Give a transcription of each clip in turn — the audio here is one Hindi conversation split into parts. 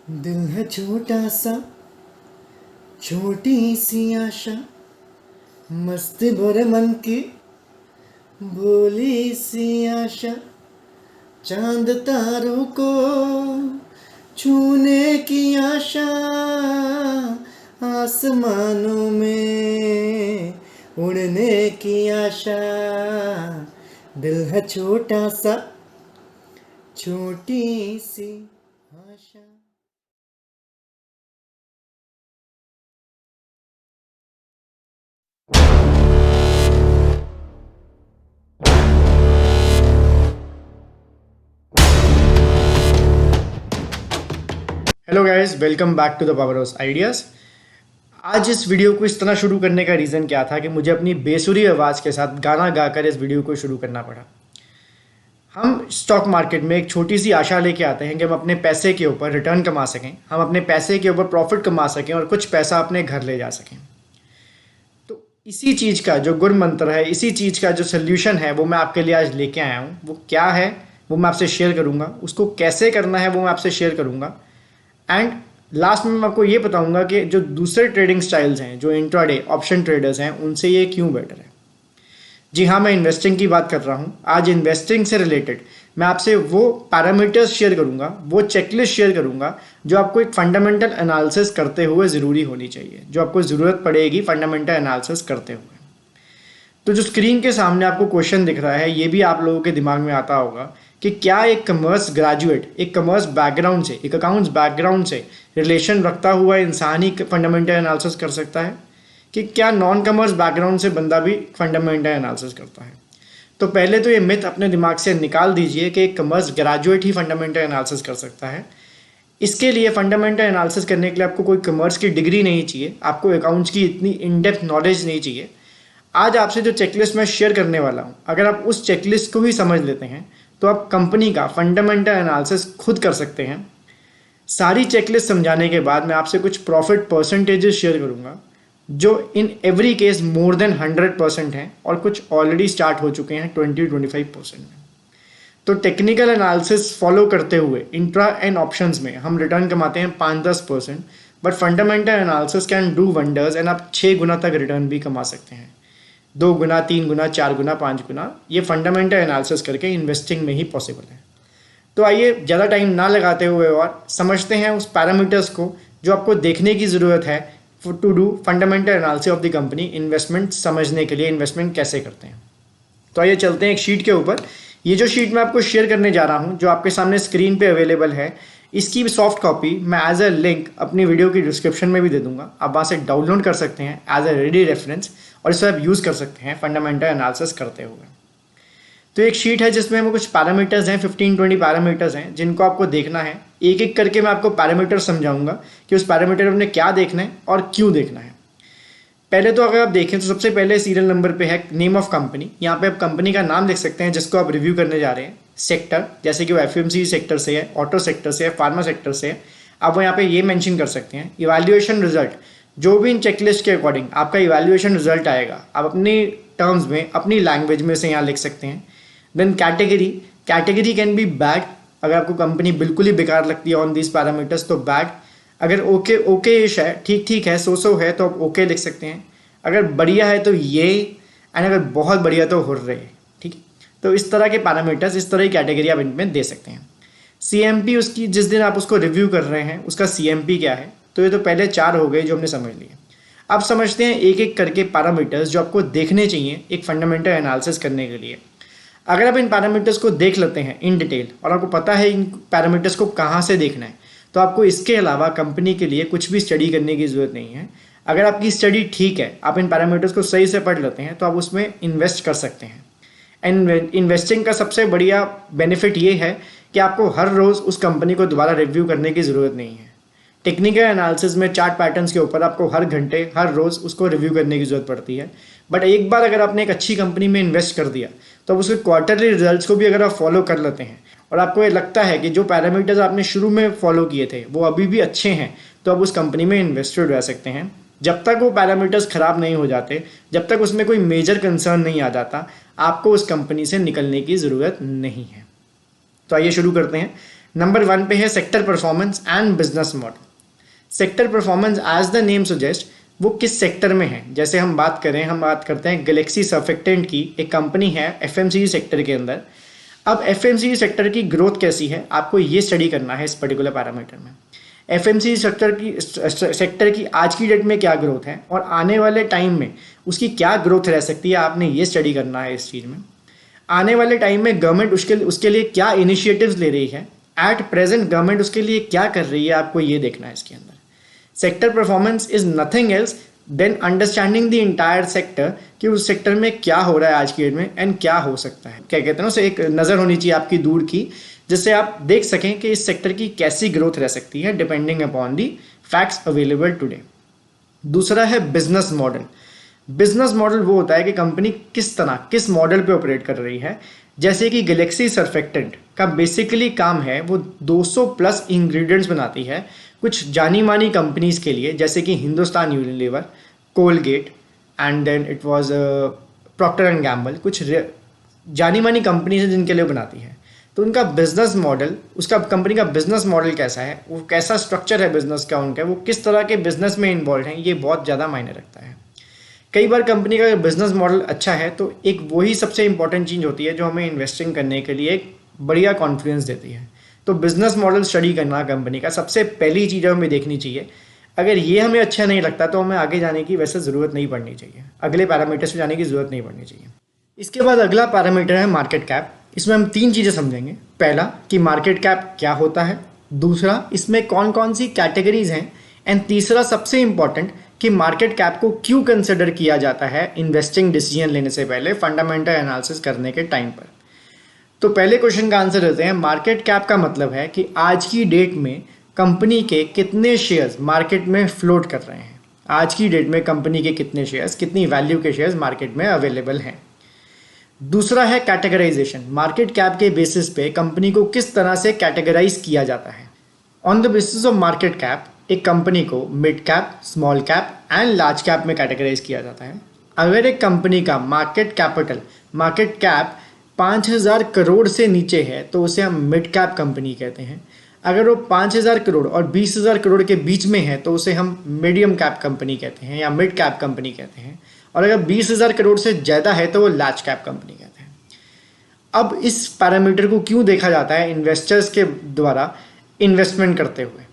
दिल है छोटा सा, छोटी सी आशा, मस्त भरे मन की भोली सी आशा, चांद तारों को छूने की आशा, आसमानों में उड़ने की आशा। दिल है छोटा सा, छोटी सी आशा। Hello guys, welcome back to the power house ideas. आज इस वीडियो को इस तरह शुरू करने का रीज़न क्या था कि मुझे अपनी बेसुरी आवाज़ के साथ गाना गाकर इस वीडियो को शुरू करना पड़ा। हम स्टॉक मार्केट में एक छोटी सी आशा लेके आते हैं कि हम अपने पैसे के ऊपर रिटर्न कमा सकें, हम अपने पैसे के ऊपर प्रॉफिट कमा सकें और कुछ पैसा अपने घर ले जा सकें। तो इसी चीज़ का जो गुर मंत्र है, इसी चीज़ का जो सोल्यूशन है, वो मैं आपके लिए आज लेके आया हूँ। वो क्या है वो मैं आपसे शेयर करूँगा, उसको कैसे करना है वो मैं आपसे शेयर करूँगा। एंड लास्ट में मैं आपको ये बताऊंगा कि जो दूसरे ट्रेडिंग स्टाइल्स हैं, जो इंट्राडे ऑप्शन ट्रेडर्स हैं, उनसे ये क्यों बेटर है। जी हाँ, मैं इन्वेस्टिंग की बात कर रहा हूँ। आज इन्वेस्टिंग से रिलेटेड मैं आपसे वो पैरामीटर्स शेयर करूँगा, वो चेकलिस्ट शेयर करूँगा जो आपको एक फंडामेंटल एनालिसिस करते हुए ज़रूरी होनी चाहिए, जो आपको ज़रूरत पड़ेगी फंडामेंटल एनालिसिस करते हुए। तो जो स्क्रीन के सामने आपको क्वेश्चन दिख रहा है, ये भी आप लोगों के दिमाग में आता होगा कि क्या एक कॉमर्स ग्रेजुएट, एक कॉमर्स बैकग्राउंड से, एक अकाउंट्स बैकग्राउंड से रिलेशन रखता हुआ इंसान ही फंडामेंटल एनालिसिस कर सकता है, कि क्या नॉन कॉमर्स बैकग्राउंड से बंदा भी फंडामेंटल एनालिसिस करता है। तो पहले तो ये मिथ अपने दिमाग से निकाल दीजिए कि एक कॉमर्स ग्रेजुएट ही फंडामेंटल एनालिसिस कर सकता है। इसके लिए फंडामेंटल एनालिसिस करने के लिए आपको कोई कॉमर्स की डिग्री नहीं चाहिए, आपको अकाउंट्स की इतनी इन डेप्थ नॉलेज नहीं चाहिए। आज आपसे जो चेकलिस्ट मैं शेयर करने वाला हूँ, अगर आप उस चेकलिस्ट को ही समझ लेते हैं तो आप कंपनी का फंडामेंटल एनालिसिस खुद कर सकते हैं। सारी चेकलिस्ट समझाने के बाद मैं आपसे कुछ प्रॉफिट परसेंटेजेस शेयर करूँगा जो in every case more than 100% हैं और कुछ ऑलरेडी स्टार्ट हो चुके हैं 20-25% में। तो टेक्निकल एनालिसिस फॉलो करते हुए इंट्रा एंड ऑप्शंस में हम रिटर्न कमाते हैं 5-10%, but fundamental analysis can do wonders and आप 6 गुना तक रिटर्न भी कमा सकते हैं। 2 गुना, 3 गुना, 4 गुना, 5 गुना, ये फंडामेंटल एनालिसिस करके इन्वेस्टिंग में ही पॉसिबल है। तो आइए ज़्यादा टाइम ना लगाते हुए और समझते हैं उस पैरामीटर्स को जो आपको देखने की ज़रूरत है to do fundamental analysis of the company, investment समझने के लिए, इन्वेस्टमेंट कैसे करते हैं। तो आइए चलते हैं एक शीट के ऊपर। ये जो शीट मैं आपको शेयर करने जा रहा हूँ, जो आपके सामने स्क्रीन पे अवेलेबल है, इसकी सॉफ्ट कॉपी मैं एज अ लिंक अपनी वीडियो की डिस्क्रिप्शन में भी दे दूंगा। आप वहाँ से डाउनलोड कर सकते हैं एज अ रेडी रेफरेंस और इसे आप यूज़ कर सकते हैं फंडामेंटल एनालिसिस करते हुए। तो एक शीट है जिसमें हमें कुछ पैरामीटर्स हैं, 15-20 पैरामीटर्स हैं जिनको आपको देखना है। एक एक करके मैं आपको पैरामीटर समझाऊंगा कि उस पैरामीटर में क्या देखना है और क्यों देखना है। पहले तो अगर आप देखें तो सबसे पहले सीरियल नंबर पे है नेम ऑफ कंपनी। यहाँ पे आप कंपनी का नाम लिख सकते हैं जिसको आप रिव्यू करने जा रहे हैं। सेक्टर, जैसे कि वो एफएमसीजी सेक्टर से है, ऑटो सेक्टर से है, फार्मा सेक्टर से है, आप वो यहाँ पे ये मेंशन कर सकते हैं। इवैल्यूएशन रिजल्ट, जो भी इन चेकलिस्ट के अकॉर्डिंग आपका इवैल्यूएशन रिजल्ट आएगा, आप अपनी टर्म्स में, अपनी लैंग्वेज में से यहाँ लिख सकते हैं। Then category, category can be bad. अगर आपको कंपनी बिल्कुल ही बेकार लगती है ऑन दिस पैरामीटर्स तो बैड। अगर ओके ओके इश है, ठीक ठीक है, सो है, तो आप ओके लिख सकते हैं। अगर बढ़िया है तो ये, एंड अगर बहुत बढ़िया तो हुर्रे। ठीक है, तो इस तरह के पैरामीटर्स, इस तरह की कैटेगरी आप इनमें दे सकते हैं। सीएमपी, उसकी जिस दिन आप उसको रिव्यू कर रहे हैं उसका सीएमपी क्या है। तो ये तो पहले 4 हो गए जो हमने समझ लिए। अब समझते हैं एक एक करके पैरामीटर्स जो आपको देखने चाहिए एक फंडामेंटल एनालिसिस करने के लिए। अगर आप इन पैरामीटर्स को देख लेते हैं इन डिटेल और आपको पता है इन पैरामीटर्स को कहाँ से देखना है, तो आपको इसके अलावा कंपनी के लिए कुछ भी स्टडी करने की ज़रूरत नहीं है। अगर आपकी स्टडी ठीक है, आप इन पैरामीटर्स को सही से पढ़ लेते हैं, तो आप उसमें इन्वेस्ट कर सकते हैं। एंड इन्वेस्टिंग का सबसे बढ़िया बेनिफिट ये है कि आपको हर रोज़ उस कंपनी को दोबारा रिव्यू करने की ज़रूरत नहीं है। टेक्निकल एनालिसिस में चार्ट पैटर्न्स के ऊपर आपको हर घंटे, हर रोज़ उसको रिव्यू करने की ज़रूरत पड़ती है। बट एक बार अगर आपने एक अच्छी कंपनी में इन्वेस्ट कर दिया, तो अब उसके क्वार्टरली रिजल्ट्स को भी अगर आप फॉलो कर लेते हैं और आपको ये लगता है कि जो पैरामीटर्स आपने शुरू में फॉलो किए थे वो अभी भी अच्छे हैं, तो अब उस कंपनी में इन्वेस्टेड रह सकते हैं। जब तक वो पैरामीटर्स ख़राब नहीं हो जाते, जब तक उसमें कोई मेजर कंसर्न नहीं आ जाता, आपको उस कंपनी से निकलने की ज़रूरत नहीं है। तो आइए शुरू करते हैं। नंबर 1 पे है sector performance and business model. Sector performance as the name suggest वो किस सेक्टर में है। जैसे हम बात करते हैं गैलेक्सी सर्फेक्टेंट की, एक कंपनी है एफएमसीजी सेक्टर के अंदर। अब एफएमसीजी सेक्टर की ग्रोथ कैसी है आपको ये स्टडी करना है इस पर्टिकुलर पैरामीटर में। एफएमसीजी सेक्टर की आज की डेट में क्या ग्रोथ है और आने वाले टाइम में उसकी क्या ग्रोथ रह सकती है, आपने ये स्टडी करना है इस चीज़ में। आने वाले टाइम में गवर्नमेंट उसके लिए क्या इनिशिएटिव्स ले रही है, एट प्रेजेंट गवर्नमेंट उसके लिए क्या कर रही है, आपको ये देखना है इसके अंदर। Sector performance is nothing else than understanding the entire sector कि उस सेक्टर में क्या हो रहा है आज की डेट में एंड क्या हो सकता है। क्या कहते हैं उसे एक नज़र होनी चाहिए आपकी दूर की, जिससे आप देख सकें कि इस सेक्टर की कैसी ग्रोथ रह सकती है depending upon the facts available today. दूसरा है बिजनेस मॉडल। बिजनेस मॉडल वो होता है कि कंपनी किस मॉडल पे ऑपरेट कर रही है। जैसे कि गैलेक्सी सर्फेक्टेंट का बेसिकली काम है वो 200 प्लस इंग्रेडिएंट्स बनाती है कुछ जानी मानी कंपनीज के लिए, जैसे कि Hindustan Unilever, Colgate and then it was Procter and Gamble. कुछ जानी मानी कंपनीज है जिनके लिए बनाती है। तो उनका बिजनेस मॉडल, उसका कंपनी का बिजनेस मॉडल कैसा है, वो कैसा स्ट्रक्चर है बिजनेस का उनका, वो किस तरह के बिजनेस में इन्वॉल्व हैं, ये बहुत ज़्यादा मायने रखता है। कई बार कंपनी का बिजनेस मॉडल अच्छा है तो एक वही सबसे इंपॉर्टेंट चीज़ होती है जो हमें इन्वेस्टिंग करने के लिए एक बढ़िया कॉन्फिडेंस देती है। तो बिजनेस मॉडल स्टडी करना कंपनी का सबसे पहली चीज़ हमें देखनी चाहिए। अगर ये हमें अच्छा नहीं लगता तो हमें आगे जाने की वैसे ज़रूरत नहीं पड़नी चाहिए, अगले पैरामीटर्स पे जाने की ज़रूरत नहीं पड़नी चाहिए। इसके बाद अगला पैरामीटर है मार्केट कैप। इसमें हम 3 चीज़ें समझेंगे। पहला कि मार्केट कैप क्या होता है, दूसरा इसमें कौन कौन सी कैटेगरीज हैं, एंड तीसरा सबसे इंपॉर्टेंट कि मार्केट कैप को क्यों कंसिडर किया जाता है इन्वेस्टिंग डिसीजन लेने से पहले, फंडामेंटल एनालिसिस करने के टाइम पर। तो पहले क्वेश्चन का आंसर देते हैं। मार्केट कैप का मतलब है कि आज की डेट में कंपनी के कितने शेयर्स मार्केट में फ्लोट कर रहे हैं। आज की डेट में कंपनी के कितने शेयर्स, कितनी वैल्यू के शेयर्स मार्केट में अवेलेबल हैं। दूसरा है कैटेगराइजेशन। मार्केट कैप के बेसिस पे कंपनी को किस तरह से कैटेगराइज किया जाता है। On the basis of market cap एक कंपनी को mid cap, small cap and large cap में कैटेगराइज किया जाता है। अगर एक कंपनी का मार्केट कैप 5,000 करोड़ से नीचे है तो उसे हम मिड कैप कंपनी कहते हैं। अगर वो 5,000 करोड़ और 20,000 करोड़ के बीच में है तो उसे हम मीडियम कैप कंपनी कहते हैं या मिड कैप कंपनी कहते हैं। और अगर 20,000 करोड़ से ज़्यादा है तो वो लार्ज कैप कंपनी कहते हैं। अब इस पैरामीटर को क्यों देखा जाता है इन्वेस्टर्स के द्वारा इन्वेस्टमेंट करते हुए।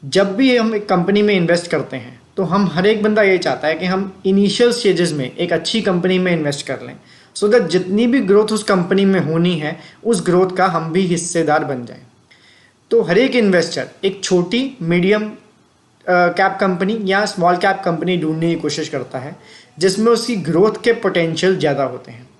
जब भी हम एक कंपनी में इन्वेस्ट करते हैं तो हम हर एक बंदा ये चाहता है कि हम इनिशियल स्टेजेस में एक अच्छी कंपनी में इन्वेस्ट कर लें, सो दैट जितनी भी ग्रोथ उस कंपनी में होनी है उस ग्रोथ का हम भी हिस्सेदार बन जाएं। तो हर एक इन्वेस्टर एक छोटी मीडियम कैप कंपनी या स्मॉल कैप कंपनी ढूंढने की कोशिश करता है जिसमें उसकी ग्रोथ के पोटेंशियल ज़्यादा होते हैं।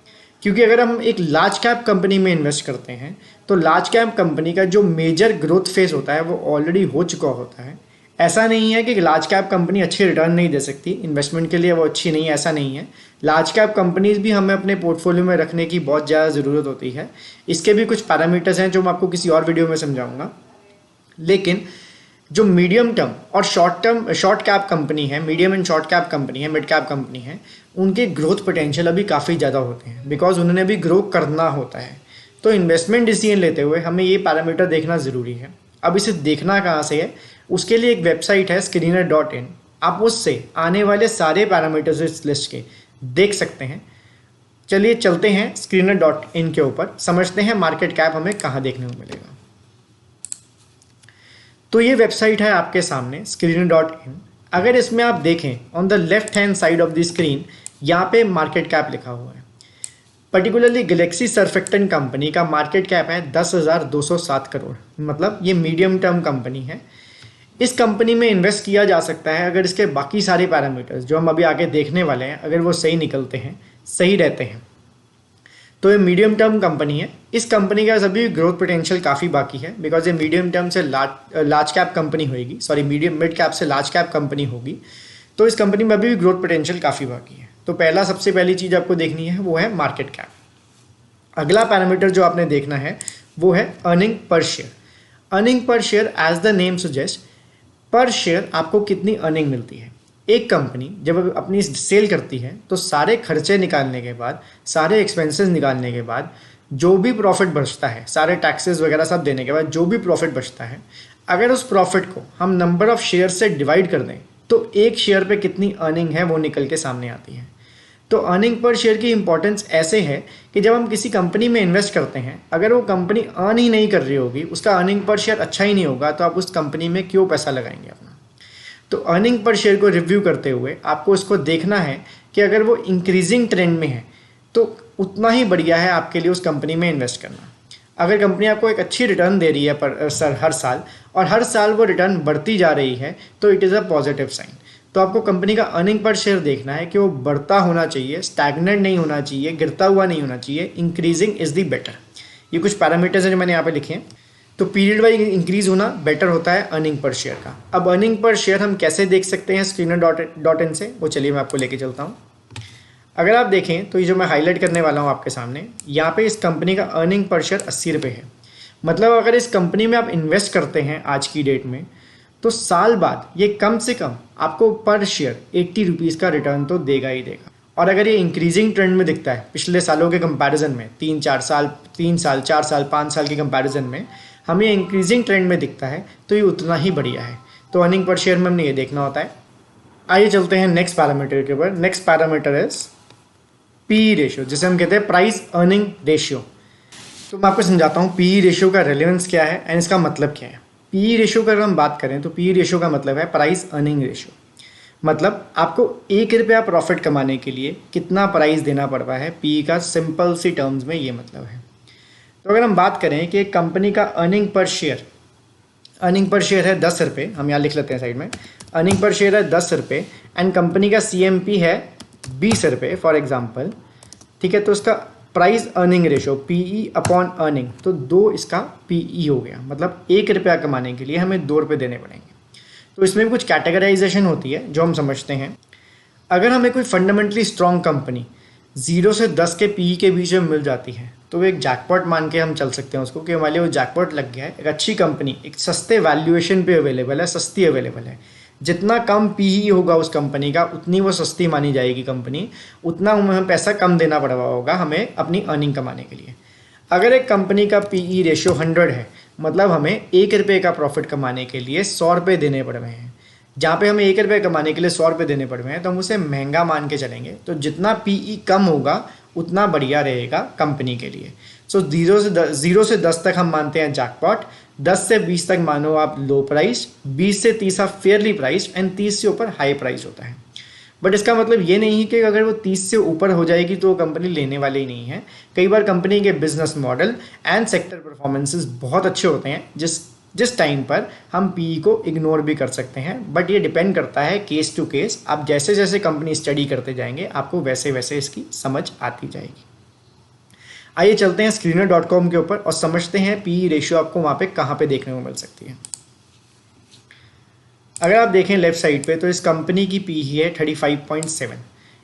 क्योंकि अगर हम एक लार्ज कैप कंपनी में इन्वेस्ट करते हैं तो लार्ज कैप कंपनी का जो मेजर ग्रोथ फेज होता है वो ऑलरेडी हो चुका होता है। ऐसा नहीं है कि लार्ज कैप कंपनी अच्छी रिटर्न नहीं दे सकती, इन्वेस्टमेंट के लिए वो अच्छी नहीं है, ऐसा नहीं है। लार्ज कैप कंपनीज भी हमें अपने पोर्टफोलियो में रखने की बहुत ज़्यादा ज़रूरत होती है। इसके भी कुछ पैरामीटर्स हैं जो मैं आपको किसी और वीडियो में समझाऊंगा। लेकिन जो मीडियम टर्म और शॉर्ट कैप कंपनी है, medium and short cap company है, मिड कैप कंपनी है, उनके ग्रोथ पोटेंशियल अभी काफ़ी ज़्यादा होते हैं बिकॉज उन्होंने अभी ग्रो करना होता है। तो इन्वेस्टमेंट डिसीजन लेते हुए हमें ये पैरामीटर देखना ज़रूरी है। अब इसे देखना कहाँ से है, उसके लिए एक वेबसाइट है screener.in। आप उससे आने वाले सारे पैरामीटर्स इस लिस्ट के देख सकते हैं। चलिए चलते हैं screener.in के ऊपर, समझते हैं मार्केट कैप हमें कहाँ देखने को मिलेगा। तो ये वेबसाइट है आपके सामने screener.in। अगर इसमें आप देखें on the left hand side of the screen यहाँ पे मार्केट कैप लिखा हुआ है। पर्टिकुलरली गैलेक्सी सर्फेक्टेंट कंपनी का मार्केट कैप है 10,207 करोड़, मतलब ये मीडियम टर्म कंपनी है। इस कंपनी में इन्वेस्ट किया जा सकता है अगर इसके बाकी सारे पैरामीटर्स जो हम अभी आगे देखने वाले हैं अगर वो सही निकलते हैं, सही रहते हैं। तो ये मीडियम टर्म कंपनी है। इस कंपनी का अभी ग्रोथ पोटेंशियल काफ़ी बाकी है बिकॉज ये मीडियम टर्म से लार्ज कैप कंपनी होगी, सॉरी मिड कैप से लार्ज कैप कंपनी होगी। तो इस कंपनी में अभी भी ग्रोथ पोटेंशियल काफ़ी बाकी है। तो सबसे पहली चीज़ आपको देखनी है वो है मार्केट कैप। अगला पैरामीटर जो आपने देखना है वो है earning per share. Earning per share as the name suggest, per share आपको कितनी अर्निंग मिलती है। एक कंपनी जब अपनी सेल करती है तो सारे खर्चे निकालने के बाद, सारे एक्सपेंसेस निकालने के बाद जो भी प्रॉफिट बचता है, सारे टैक्सेस वगैरह सब देने के बाद जो भी प्रॉफिट बचता है, अगर उस प्रॉफिट को हम नंबर ऑफ शेयर से डिवाइड कर दें तो एक शेयर पे कितनी अर्निंग है वो निकल के सामने आती है। तो अर्निंग पर शेयर की इंपॉर्टेंस ऐसे है कि जब हम किसी कंपनी में इन्वेस्ट करते हैं, अगर वो कंपनी अर्न ही नहीं कर रही होगी, उसका अर्निंग पर शेयर अच्छा ही नहीं होगा, तो आप उस कंपनी में क्यों पैसा लगाएंगे अपना। तो अर्निंग पर शेयर को रिव्यू करते हुए आपको इसको देखना है कि अगर वो इंक्रीजिंग ट्रेंड में है तो उतना ही बढ़िया है आपके लिए उस कंपनी में इन्वेस्ट करना। अगर कंपनी आपको एक अच्छी रिटर्न दे रही है हर साल, और हर साल वो रिटर्न बढ़ती जा रही है, तो it is a positive sign. तो आपको कंपनी का अर्निंग पर शेयर देखना है कि वो बढ़ता होना चाहिए, स्टैग्नेंट नहीं होना चाहिए, गिरता हुआ नहीं होना चाहिए, इंक्रीजिंग इज़ दी बेटर। ये कुछ पैरामीटर्स हैं जो मैंने यहाँ पे लिखे हैं। तो पीरियड वाइज इंक्रीज होना बेटर होता है अर्निंग पर शेयर का। अब अर्निंग पर शेयर हम कैसे देख सकते हैं Screener.in से, वो चलिए मैं आपको लेके चलता हूँ। अगर आप देखें तो ये जो मैं हाईलाइट करने वाला हूँ आपके सामने, यहाँ पे इस कंपनी का अर्निंग पर शेयर 80 रुपये है। मतलब अगर इस कंपनी में आप इन्वेस्ट करते हैं आज की डेट में, तो साल बाद ये कम से कम आपको पर शेयर 80 रुपीज़ का रिटर्न तो देगा ही देगा। और अगर ये इंक्रीजिंग ट्रेंड में दिखता है पिछले सालों के कंपैरिजन में, 3 साल 4 साल 5 साल के कंपैरिजन में हमें इंक्रीजिंग ट्रेंड में दिखता है, तो ये उतना ही बढ़िया है। तो अर्निंग पर शेयर में हमने ये देखना होता है। आइए चलते हैं नेक्स्ट पैरामीटर के ऊपर। Next parameter is PE ratio, जिसे हम कहते हैं प्राइस अर्निंग रेशियो। तो मैं आपको समझाता हूँ पीई रेशियो का रेलेवेंस क्या है एंड इसका मतलब क्या है। पीई रेशियो का अगर हम बात करें तो पीई रेशियो का मतलब है प्राइस अर्निंग रेशियो। मतलब आपको 1 रुपया प्रॉफिट कमाने के लिए कितना प्राइस देना पड़ रहा है, पीई का सिंपल सी टर्म्स में ये मतलब है। तो अगर हम बात करें कि एक कंपनी का अर्निंग पर शेयर है 10 रुपये, हम यहाँ लिख लेते हैं साइड में, अर्निंग पर शेयर है 10 रुपये एंड कंपनी का CMP है 20 रुपये फॉर एग्जाम्पल, ठीक है। तो इसका price earning ratio PE upon earning, तो 2 इसका PE हो गया। मतलब 1 रुपया कमाने के लिए हमें 2 रुपये देने पड़ेंगे। तो इसमें भी कुछ कैटेगराइजेशन होती है जो हम समझते हैं। अगर हमें कोई फंडामेंटली स्ट्रॉन्ग कंपनी 0 से 10 के PE के बीच में मिल जाती है, तो वो एक जैकपॉट मान के हम चल सकते हैं उसको कि हमारे लिए वो जैकपॉट लग गया है। एक अच्छी कंपनी एक सस्ते वैल्यूएशन पे अवेलेबल है, सस्ती अवेलेबल है। जितना कम PE होगा उस कंपनी का, उतनी वो सस्ती मानी जाएगी कंपनी, उतना हमें पैसा कम देना पड़ रहा होगा हमें अपनी अर्निंग कमाने के लिए। अगर एक कंपनी का PE रेशियो 100 है, मतलब हमें 1 रुपये का प्रॉफिट कमाने के लिए 100 रुपये देने पड़ रहे हैं। जहाँ पे हमें 1 रुपये कमाने के लिए 100 रुपये देने पड़ रहे हैं, तो हम उसे महंगा मान के चलेंगे। तो जितना PE कम होगा उतना बढ़िया रहेगा कंपनी के लिए। सो 0 से 10 तक हम मानते हैं जैकपॉट, 10 से 20 तक मानो आप लो प्राइस, 20 से 30 आप फेयरली प्राइस एंड 30 से ऊपर हाई प्राइस होता है। बट इसका मतलब ये नहीं है कि अगर वो 30 से ऊपर हो जाएगी तो वो कंपनी लेने वाली ही नहीं है। कई बार कंपनी के business model and sector performances बहुत अच्छे होते हैं जिस टाइम पर हम PE को इग्नोर भी कर सकते हैं। बट ये डिपेंड करता है केस टू केस। आप जैसे जैसे कंपनी स्टडी करते जाएंगे आपको वैसे वैसे इसकी समझ आती जाएगी। आइए चलते हैं Screener.com के ऊपर और समझते हैं PE रेशियो आपको वहाँ पे कहाँ पे देखने को मिल सकती है। अगर आप देखें लेफ्ट साइड पे तो इस कंपनी की PE है 35.7,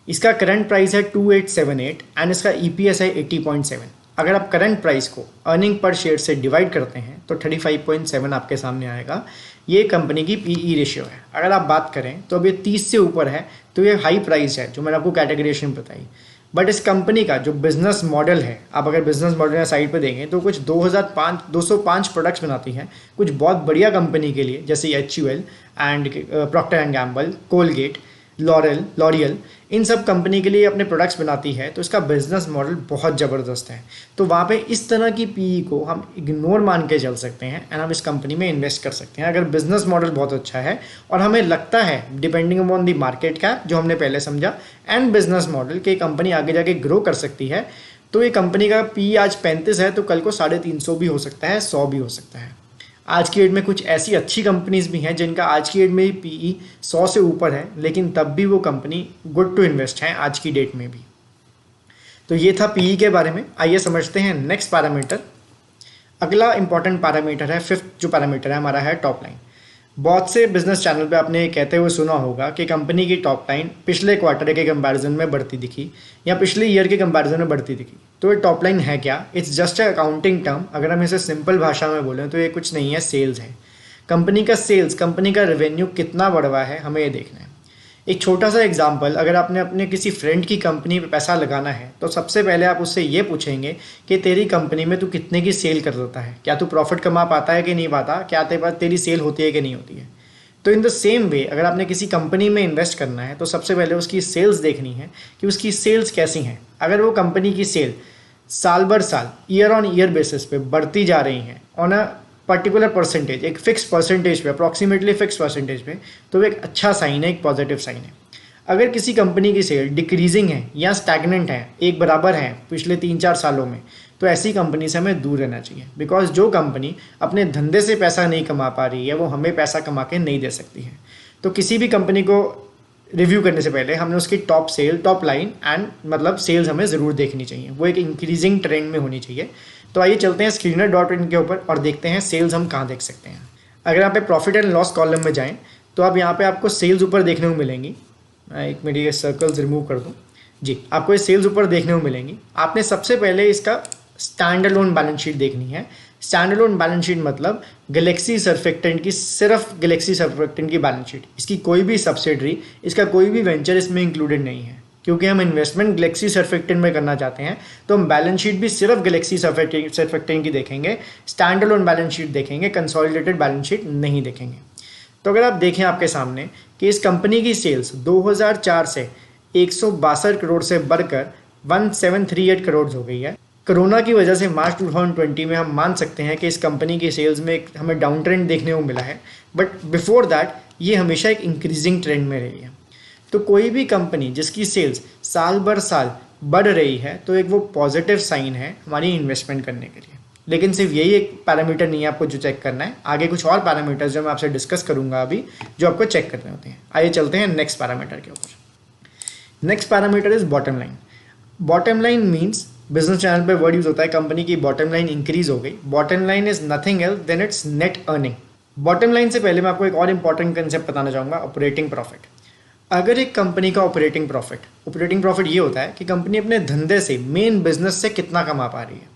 इसका करंट प्राइस है 2878 एंड इसका EPS है 80.7। अगर आप करंट प्राइस को अर्निंग पर शेयर से डिवाइड करते हैं तो 35.7 आपके सामने आएगा। ये कंपनी की PE रेशियो है। अगर आप बात करें तो अब ये 30 से ऊपर है, तो ये हाई प्राइस है जो मैंने आपको कैटेगराइजेशन बताई। बट इस कंपनी का जो बिजनेस मॉडल है, आप अगर बिजनेस मॉडल साइड पे देखें तो कुछ 205 प्रोडक्ट्स बनाती हैं कुछ बहुत बढ़िया कंपनी के लिए, जैसे HUL and Procter and Gamble, Colgate, L'Oreal, इन सब कंपनी के लिए अपने प्रोडक्ट्स बनाती है। तो इसका बिजनेस मॉडल बहुत ज़बरदस्त है। तो वहाँ पे इस तरह की PE को हम इग्नोर मान के चल सकते हैं एंड हम इस कंपनी में इन्वेस्ट कर सकते हैं अगर बिजनेस मॉडल बहुत अच्छा है और हमें लगता है depending upon the market cap जो हमने पहले समझा एंड बिजनेस मॉडल कि कंपनी आगे जाके ग्रो कर सकती है। तो ये कंपनी का PE आज 35 है तो कल को 350 भी हो सकता है, 100 भी हो सकता है। आज की डेट में कुछ ऐसी अच्छी कंपनीज भी हैं जिनका आज की डेट में PE 100 से ऊपर है, लेकिन तब भी वो कंपनी गुड टू इन्वेस्ट है आज की डेट में भी। तो ये था PE के बारे में। आइए समझते हैं नेक्स्ट पैरामीटर। अगला इंपॉर्टेंट पैरामीटर है, 5th जो पैरामीटर है हमारा है टॉप लाइन। बहुत से बिजनेस चैनल पे आपने कहते हुए सुना होगा कि कंपनी की टॉप लाइन पिछले क्वार्टर के कंपैरिजन में बढ़ती दिखी या पिछले ईयर के कंपैरिजन में बढ़ती दिखी। तो ये टॉप लाइन है क्या? It's just a accounting term. अगर हम इसे सिंपल भाषा में बोलें तो ये कुछ नहीं है, सेल्स है। कंपनी का सेल्स, कंपनी का रेवेन्यू कितना बढ़ रहा है हमें ये देखना है। एक छोटा सा एग्जांपल, अगर आपने अपने किसी फ्रेंड की कंपनी पे पैसा लगाना है तो सबसे पहले आप उससे ये पूछेंगे कि तेरी कंपनी में तू कितने की सेल कर देता है, क्या तू प्रॉफिट कमा पाता है कि नहीं पाता, क्या तेरे पास तेरी सेल होती है कि नहीं होती है। तो इन द सेम वे अगर आपने किसी कंपनी में इन्वेस्ट करना है तो सबसे पहले उसकी सेल्स देखनी है कि उसकी सेल्स कैसी हैं। अगर वो कंपनी की सेल साल भर साल ईयर ऑन ईयर बेसिस पे बढ़ती जा रही हैं ऑन अ पर्टिकुलर परसेंटेज, एक फिक्स परसेंटेज पे, अप्रॉक्सीमेटली फिक्स परसेंटेज पे, तो वो एक अच्छा साइन है, एक पॉजिटिव साइन है। अगर किसी कंपनी की सेल डिक्रीजिंग है या स्टैगनेंट है, एक बराबर है पिछले 3-4 सालों में, तो ऐसी कंपनी से हमें दूर रहना चाहिए। बिकॉज जो कंपनी अपने धंधे से पैसा नहीं कमा पा रही है वो हमें पैसा कमा के नहीं दे सकती है। तो किसी भी कंपनी को रिव्यू करने से पहले हमने उसकी top sale, top line and मतलब सेल्स हमें ज़रूर देखनी चाहिए, वो एक इंक्रीजिंग ट्रेंड में होनी चाहिए। तो आइए चलते हैं स्क्रीनर.इन के ऊपर और देखते हैं सेल्स हम कहाँ देख सकते हैं। अगर आप प्रॉफिट एंड लॉस कॉलम में जाएं तो आप यहाँ पे आपको सेल्स ऊपर देखने को मिलेंगी। एक मिनट ये सर्कल्स रिमूव कर दूँ जी, आपको ये सेल्स ऊपर देखने को मिलेंगी। आपने सबसे पहले इसका स्टैंड अलोन बैलेंस शीट देखनी है। स्टैंड अलोन बैलेंस शीट मतलब गैलेक्सी सर्फेक्टेंट की, सिर्फ गैलेक्सी सर्फेक्टेंट की बैलेंस शीट, इसकी कोई भी सब्सिडरी, इसका कोई भी वेंचर इसमें इंक्लूडेड नहीं है। क्योंकि हम इन्वेस्टमेंट गैलेक्सी सर्फेक्टेंट में करना चाहते हैं तो हम बैलेंस शीट भी सिर्फ गैलेक्सी सर्फेक्टेंट की देखेंगे, स्टैंड अलोन बैलेंस शीट देखेंगे, कंसोलिडेटेड बैलेंस शीट नहीं देखेंगे। तो अगर आप देखें आपके सामने कि इस कंपनी की सेल्स 2004 से 162 करोड़ से बढ़कर 1738 करोड़ हो गई है। कोरोना की वजह से मार्च 2020 में हम मान सकते हैं कि इस कंपनी की सेल्स में एक हमें डाउन ट्रेंड देखने को मिला है, बट बिफोर दैट ये हमेशा एक इंक्रीजिंग ट्रेंड में रही है। तो कोई भी कंपनी जिसकी सेल्स साल भर साल बढ़ रही है तो एक वो पॉजिटिव साइन है हमारी इन्वेस्टमेंट करने के लिए। लेकिन सिर्फ यही एक पैरामीटर नहीं है आपको जो चेक करना है, आगे कुछ और पैरामीटर्स जो मैं आपसे डिस्कस करूंगा अभी जो आपको चेक करने होते हैं। आइए चलते हैं नेक्स्ट पैरामीटर के ऊपर। Next parameter is bottom line. Bottom line means, business channel पे वर्ड यूज होता है, कंपनी की बॉटम लाइन इंक्रीज हो गई। Bottom line is nothing else than its net earning. Bottom line से पहले मैं आपको एक और इंपॉर्टेंट कंसेप्ट बताना चाहूँगा, ऑपरेटिंग प्रॉफिट। अगर एक कंपनी का ऑपरेटिंग प्रॉफिट ये होता है कि कंपनी अपने धंधे से, मेन बिजनेस से कितना कमा पा रही है।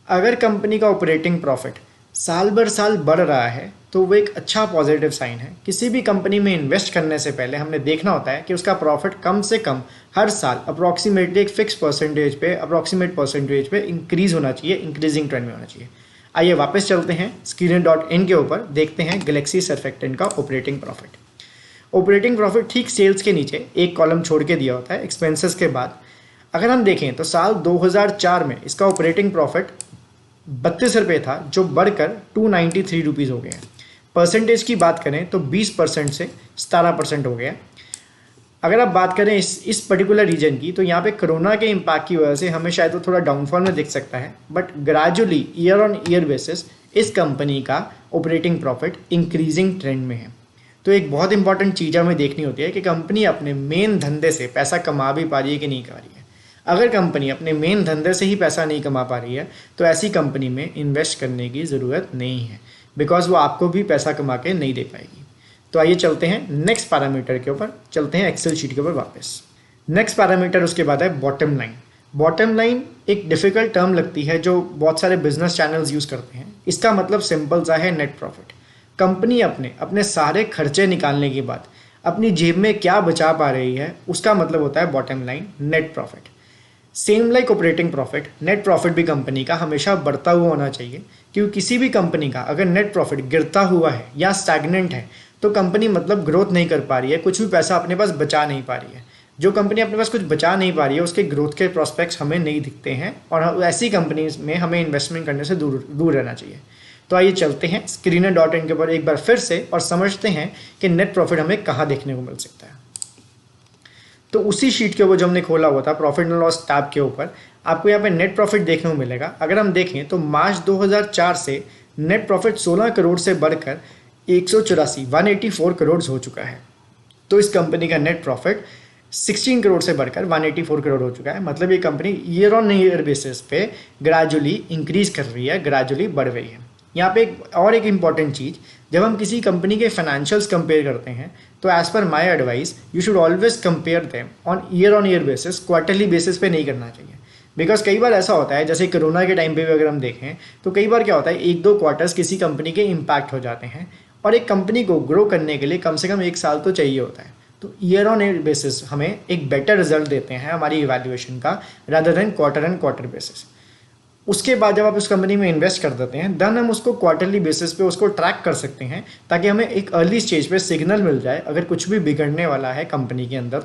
अगर कंपनी का ऑपरेटिंग प्रॉफिट साल भर साल बढ़ रहा है तो वो एक अच्छा पॉजिटिव साइन है। किसी भी कंपनी में इन्वेस्ट करने से पहले हमने देखना होता है कि उसका प्रॉफिट कम से कम हर साल अप्रॉक्सीमेटली एक फिक्स अप्रॉक्सीमेट परसेंटेज पे इंक्रीज होना चाहिए, इंक्रीजिंग ट्रेंड में होना चाहिए। आइए वापस चलते हैं स्क्रीनर.इन के ऊपर, देखते हैं गैलेक्सी सर्फेक्टेंट का ऑपरेटिंग प्रॉफिट। ऑपरेटिंग प्रॉफिट ठीक सेल्स के नीचे एक कॉलम छोड़ के दिया होता है एक्सपेंसेस के बाद। अगर हम देखें तो साल 2004 में इसका ऑपरेटिंग प्रॉफिट 32 रुपये था जो बढ़कर 293 रुपीज़ हो गया। परसेंटेज की बात करें तो 20% से 17% हो गया। अगर आप बात करें इस पर्टिकुलर रीजन की तो यहाँ पे कोरोना के इम्पैक्ट की वजह से हमें शायद तो थोड़ा डाउनफॉल में दिख सकता है, but gradually year on year basis इस कंपनी का ऑपरेटिंग प्रॉफिट इंक्रीजिंग ट्रेंड में है। तो एक बहुत इंपॉर्टेंट चीज़ हमें देखनी होती है कि कंपनी अपने मेन धंधे से पैसा कमा भी पा रही है कि नहीं कमा रही है। अगर कंपनी अपने मेन धंधे से ही पैसा नहीं कमा पा रही है तो ऐसी कंपनी में इन्वेस्ट करने की ज़रूरत नहीं है, बिकॉज वो आपको भी पैसा कमा के नहीं दे पाएगी। तो आइए चलते हैं नेक्स्ट पैरामीटर के ऊपर, चलते हैं एक्सेल शीट के ऊपर वापस। नेक्स्ट पैरामीटर उसके बाद है बॉटम लाइन। बॉटम लाइन एक डिफ़िकल्ट टर्म लगती है जो बहुत सारे बिजनेस चैनल्स यूज़ करते हैं। इसका मतलब सिंपल सा है, नेट प्रॉफिट। कंपनी अपने सारे खर्चे निकालने के बाद अपनी जेब में क्या बचा पा रही है उसका मतलब होता है bottom line, net profit. Same like operating profit, net profit भी कंपनी का हमेशा बढ़ता हुआ होना चाहिए, क्योंकि किसी भी कंपनी का अगर नेट प्रॉफिट गिरता हुआ है या स्टैग्नेंट है तो कंपनी मतलब ग्रोथ नहीं कर पा रही है, कुछ भी पैसा अपने पास बचा नहीं पा रही है। जो कंपनी अपने पास कुछ बचा नहीं पा रही है उसके ग्रोथ के प्रोस्पेक्ट्स हमें नहीं दिखते हैं और ऐसी कंपनीज में हमें इन्वेस्टमेंट करने से दूर रहना चाहिए। तो आइए चलते हैं स्क्रीनर.इन के ऊपर एक बार फिर से और समझते हैं कि नेट प्रॉफिट हमें कहाँ देखने को मिल सकता है। तो उसी शीट के ऊपर जो हमने खोला हुआ था प्रॉफिट एंड लॉस टैब के ऊपर, आपको यहाँ पे नेट प्रॉफिट देखने को मिलेगा। अगर हम देखें तो मार्च 2004 से नेट प्रॉफिट 16 करोड़ से बढ़कर 184 करोड़ हो चुका है। तो इस कंपनी का नेट प्रॉफिट 16 करोड़ से बढ़कर 184 करोड़ हो चुका है। मतलब ये company year on year basis पे ग्रेजुअली इंक्रीज कर रही है, ग्रेजुअली बढ़ रही है। यहाँ पे एक इम्पॉर्टेंट चीज़, जब हम किसी कंपनी के फाइनेंशियल्स कंपेयर करते हैं तो as per my advice you should always compare them on year basis, quarterly basis पे नहीं करना चाहिए। बिकॉज कई बार ऐसा होता है, जैसे कोरोना के टाइम पे भी अगर हम देखें तो कई बार क्या होता है, 1-2 क्वार्टर्स किसी कंपनी के इम्पैक्ट हो जाते हैं और एक कंपनी को ग्रो करने के लिए कम से कम 1 साल तो चाहिए होता है। तो ईयर ऑन ईयर बेसिस हमें एक बेटर रिजल्ट देते हैं हमारी इवैल्यूएशन का, rather than quarter and quarter basis. उसके बाद जब आप उस कंपनी में इन्वेस्ट कर देते हैं, देन हम उसको क्वार्टरली बेसिस पे उसको ट्रैक कर सकते हैं, ताकि हमें एक अर्ली स्टेज पे सिग्नल मिल जाए अगर कुछ भी बिगड़ने वाला है कंपनी के अंदर।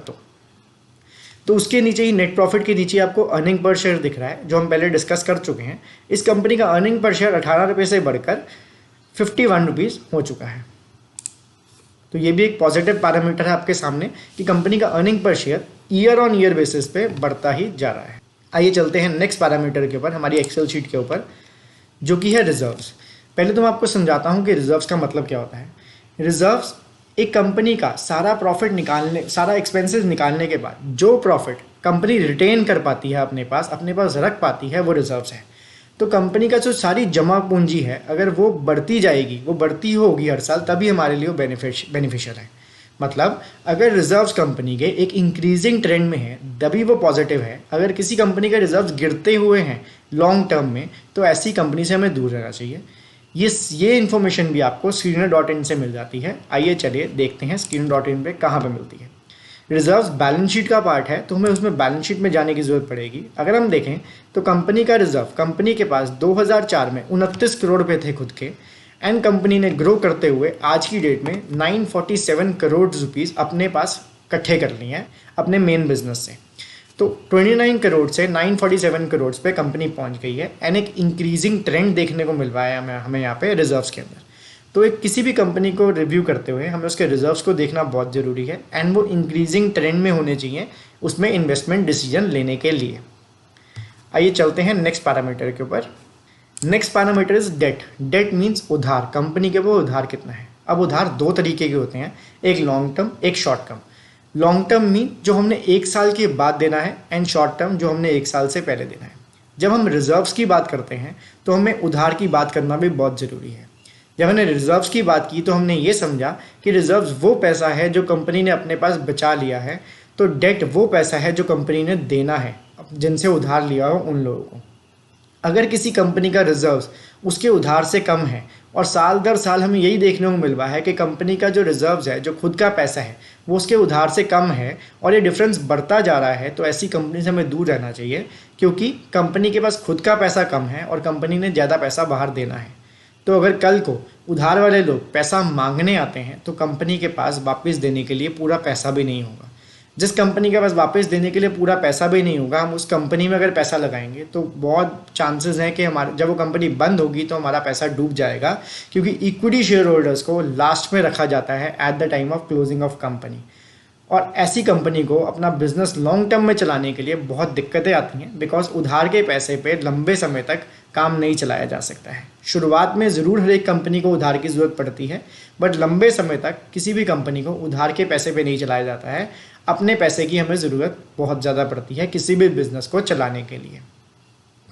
तो उसके नीचे ही नेट प्रॉफिट के नीचे आपको अर्निंग पर शेयर दिख रहा है, जो हम पहले डिस्कस कर चुके हैं। इस कंपनी का अर्निंग पर शेयर 18 रुपये से बढ़कर 51 रुपीज़ हो चुका है। तो ये भी एक पॉजिटिव पैरामीटर है आपके सामने कि कंपनी का earning per share year on year basis पे बढ़ता ही जा रहा है। आइए चलते हैं नेक्स्ट पैरामीटर के ऊपर, हमारी एक्सेल शीट के ऊपर, जो कि है रिजर्व्स। पहले तो मैं आपको समझाता हूँ कि रिजर्व्स का मतलब क्या होता है। रिजर्व्स एक कंपनी का सारा प्रॉफिट निकालने, सारा एक्सपेंसेस निकालने के बाद जो प्रॉफिट कंपनी रिटेन कर पाती है अपने पास रख पाती है, वो रिजर्व्स है। तो कंपनी का जो सारी जमा पूंजी है, अगर वो बढ़ती जाएगी, वो बढ़ती होगी हर साल, तभी हमारे लिए वो बेनिफिशियल है। मतलब अगर रिजर्व्स कंपनी के एक इंक्रीजिंग ट्रेंड में है, तभी वो पॉजिटिव है। अगर किसी कंपनी के रिजर्व्स गिरते हुए हैं लॉन्ग टर्म में, तो ऐसी कंपनी से हमें दूर रहना चाहिए। ये इन्फॉर्मेशन भी आपको screener.in से मिल जाती है। आइए चलिए देखते हैं screener.in पे कहाँ पे मिलती है। रिजर्व्स बैलेंस शीट का पार्ट है, तो हमें उसमें बैलेंस शीट में जाने की ज़रूरत पड़ेगी। अगर हम देखें तो कंपनी का रिजर्व, कंपनी के पास 2004 में 29 करोड़ रुपये थे खुद के, एंड कंपनी ने ग्रो करते हुए आज की डेट में 947 करोड़ रुपीज़ अपने पास इकट्ठे कर लिए हैं अपने मेन बिजनेस से। तो 29 करोड़ से 947 करोड़ पे कंपनी पहुंच गई है, एंड एक इंक्रीजिंग ट्रेंड देखने को मिल रहा है हमें यहाँ पे रिजर्व्स के अंदर। तो एक किसी भी कंपनी को रिव्यू करते हुए हमें उसके रिजर्व्स को देखना बहुत ज़रूरी है, एंड वो इंक्रीजिंग ट्रेंड में होने चाहिए उसमें इन्वेस्टमेंट डिसीजन लेने के लिए। आइए चलते हैं नेक्स्ट पैरामीटर के ऊपर। Next parameter is debt. Debt means उधार, कंपनी के वो उधार कितना है। अब उधार दो तरीके के होते हैं, एक लॉन्ग टर्म, एक short term. Long term mean जो हमने एक साल के बाद देना है, एंड शॉर्ट टर्म जो हमने एक साल से पहले देना है। जब हम रिजर्व्स की बात करते हैं तो हमें उधार की बात करना भी बहुत ज़रूरी है। जब हमने रिजर्व्स की बात की तो हमने ये समझा कि रिजर्व्स वो पैसा है जो कंपनी ने अपने पास बचा लिया है, तो डेट वो पैसा है जो कंपनी ने देना है जिनसे उधार लिया हो उन लोगों को। अगर किसी कंपनी का रिजर्व्स उसके उधार से कम है, और साल दर साल हमें यही देखने को मिल रहा है कि कंपनी का जो रिजर्व्स है, जो खुद का पैसा है, वो उसके उधार से कम है, और ये डिफरेंस बढ़ता जा रहा है, तो ऐसी कंपनी से हमें दूर रहना चाहिए, क्योंकि कंपनी के पास खुद का पैसा कम है और कंपनी ने ज़्यादा पैसा बाहर देना है। तो अगर कल को उधार वाले लोग पैसा मांगने आते हैं तो कंपनी के पास वापस देने के लिए पूरा पैसा भी नहीं होगा। जिस कंपनी के पास वापस देने के लिए पूरा पैसा भी नहीं होगा, हम उस कंपनी में अगर पैसा लगाएंगे तो बहुत चांसेस हैं कि हमारे जब वो कंपनी बंद होगी तो हमारा पैसा डूब जाएगा, क्योंकि इक्विटी शेयर होल्डर्स को लास्ट में रखा जाता है at the time of closing of company. और ऐसी कंपनी को अपना बिजनेस लॉन्ग टर्म में चलाने के लिए बहुत दिक्कतें आती हैं, बिकॉज उधार के पैसे पे लंबे समय तक काम नहीं चलाया जा सकता है। शुरुआत में ज़रूर हर एक कंपनी को उधार की ज़रूरत पड़ती है, बट लंबे समय तक किसी भी कंपनी को उधार के पैसे पे नहीं चलाया जाता है। अपने पैसे की हमें ज़रूरत बहुत ज़्यादा पड़ती है किसी भी बिज़नेस को चलाने के लिए।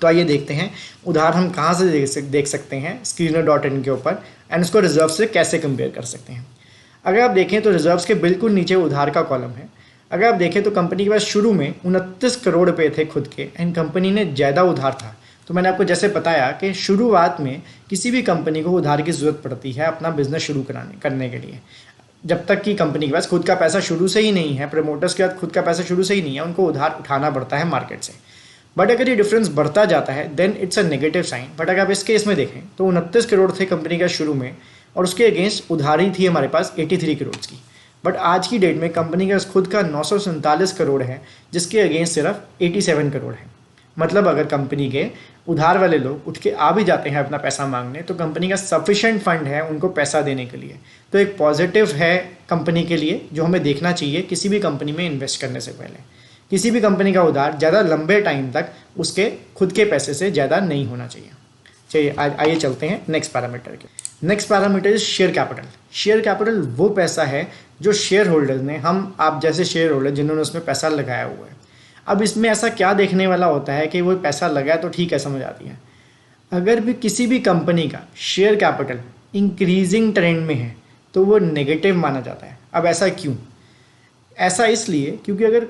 तो आइए देखते हैं उधार हम कहाँ से देख सकते हैं screener.in के ऊपर, एंड उसको रिजर्व से कैसे कंपेयर कर सकते हैं। अगर आप देखें तो रिजर्व्स के बिल्कुल नीचे उधार का कॉलम है। अगर आप देखें तो कंपनी के पास शुरू में 29 करोड़ रुपए थे खुद के, एंड कंपनी ने ज़्यादा उधार था। तो मैंने आपको जैसे बताया कि शुरुआत में किसी भी कंपनी को उधार की ज़रूरत पड़ती है अपना बिजनेस शुरू करने के लिए। जब तक कि कंपनी के पास खुद का पैसा शुरू से ही नहीं है, प्रमोटर्स के पास खुद का पैसा शुरू से ही नहीं है, उनको उधार उठाना पड़ता है मार्केट से। बट अगर ये डिफरेंस बढ़ता जाता है then it's a negative sign. But अगर आप इस केस में देखें तो 29 करोड़ थे कंपनी का शुरू में, और उसके अगेंस्ट उधारी थी हमारे पास 83 करोड़ की। बट आज की डेट में कंपनी का खुद का 947 करोड़ है, जिसके अगेंस्ट सिर्फ 87 करोड़ है। मतलब अगर कंपनी के उधार वाले लोग उठ के आ भी जाते हैं अपना पैसा मांगने, तो कंपनी का सफिशेंट फंड है उनको पैसा देने के लिए। तो एक पॉजिटिव है कंपनी के लिए, जो हमें देखना चाहिए किसी भी कंपनी में इन्वेस्ट करने से पहले। किसी भी कंपनी का उधार ज़्यादा लंबे टाइम तक उसके खुद के पैसे से ज़्यादा नहीं होना चाहिए। चलिए आइए चलते हैं नेक्स्ट पैरामीटर के। Next parameter is share capital. Share capital वो पैसा है जो शेयर होल्डर्स ने, आप जैसे शेयर होल्डर जिन्होंने उसमें पैसा लगाया हुआ है। अब इसमें ऐसा क्या देखने वाला होता है कि वो पैसा लगाया तो ठीक है, समझ आती है। अगर भी किसी भी कंपनी का शेयर कैपिटल इंक्रीजिंग ट्रेंड में है तो वो नेगेटिव माना जाता है। अब ऐसा क्यों? ऐसा इसलिए क्योंकि अगर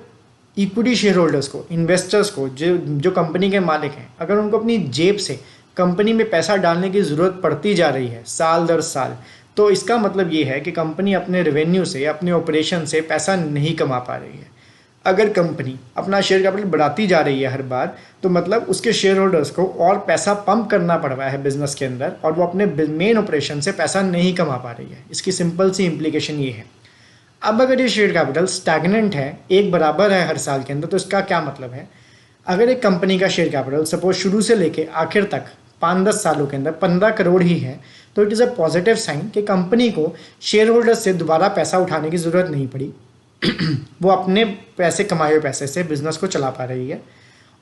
इक्विटी शेयर होल्डर्स को, इन्वेस्टर्स को, जो कंपनी के मालिक हैं, अगर उनको अपनी जेब से कंपनी में पैसा डालने की ज़रूरत पड़ती जा रही है साल दर साल, तो इसका मतलब ये है कि कंपनी अपने रेवेन्यू से, अपने ऑपरेशन से पैसा नहीं कमा पा रही है। अगर कंपनी अपना शेयर कैपिटल बढ़ाती जा रही है हर बार, तो मतलब उसके शेयर होल्डर्स को और पैसा पंप करना पड़ रहा है बिजनेस के अंदर, और वो अपने मेन ऑपरेशन से पैसा नहीं कमा पा रही है। इसकी सिंपल सी इम्प्लीकेशन ये है। अब अगर ये शेयर कैपिटल स्टैग्नेंट है, एक बराबर है हर साल के अंदर, तो इसका क्या मतलब है? अगर एक कंपनी का शेयर कैपिटल सपोज शुरू से लेके आखिर तक 5-10 सालों के अंदर 15 करोड़ ही है, तो it is a positive sign कि कंपनी को शेयर होल्डर्स से दोबारा पैसा उठाने की ज़रूरत नहीं पड़ी। वो अपने पैसे, कमाए हुए पैसे से बिजनेस को चला पा रही है।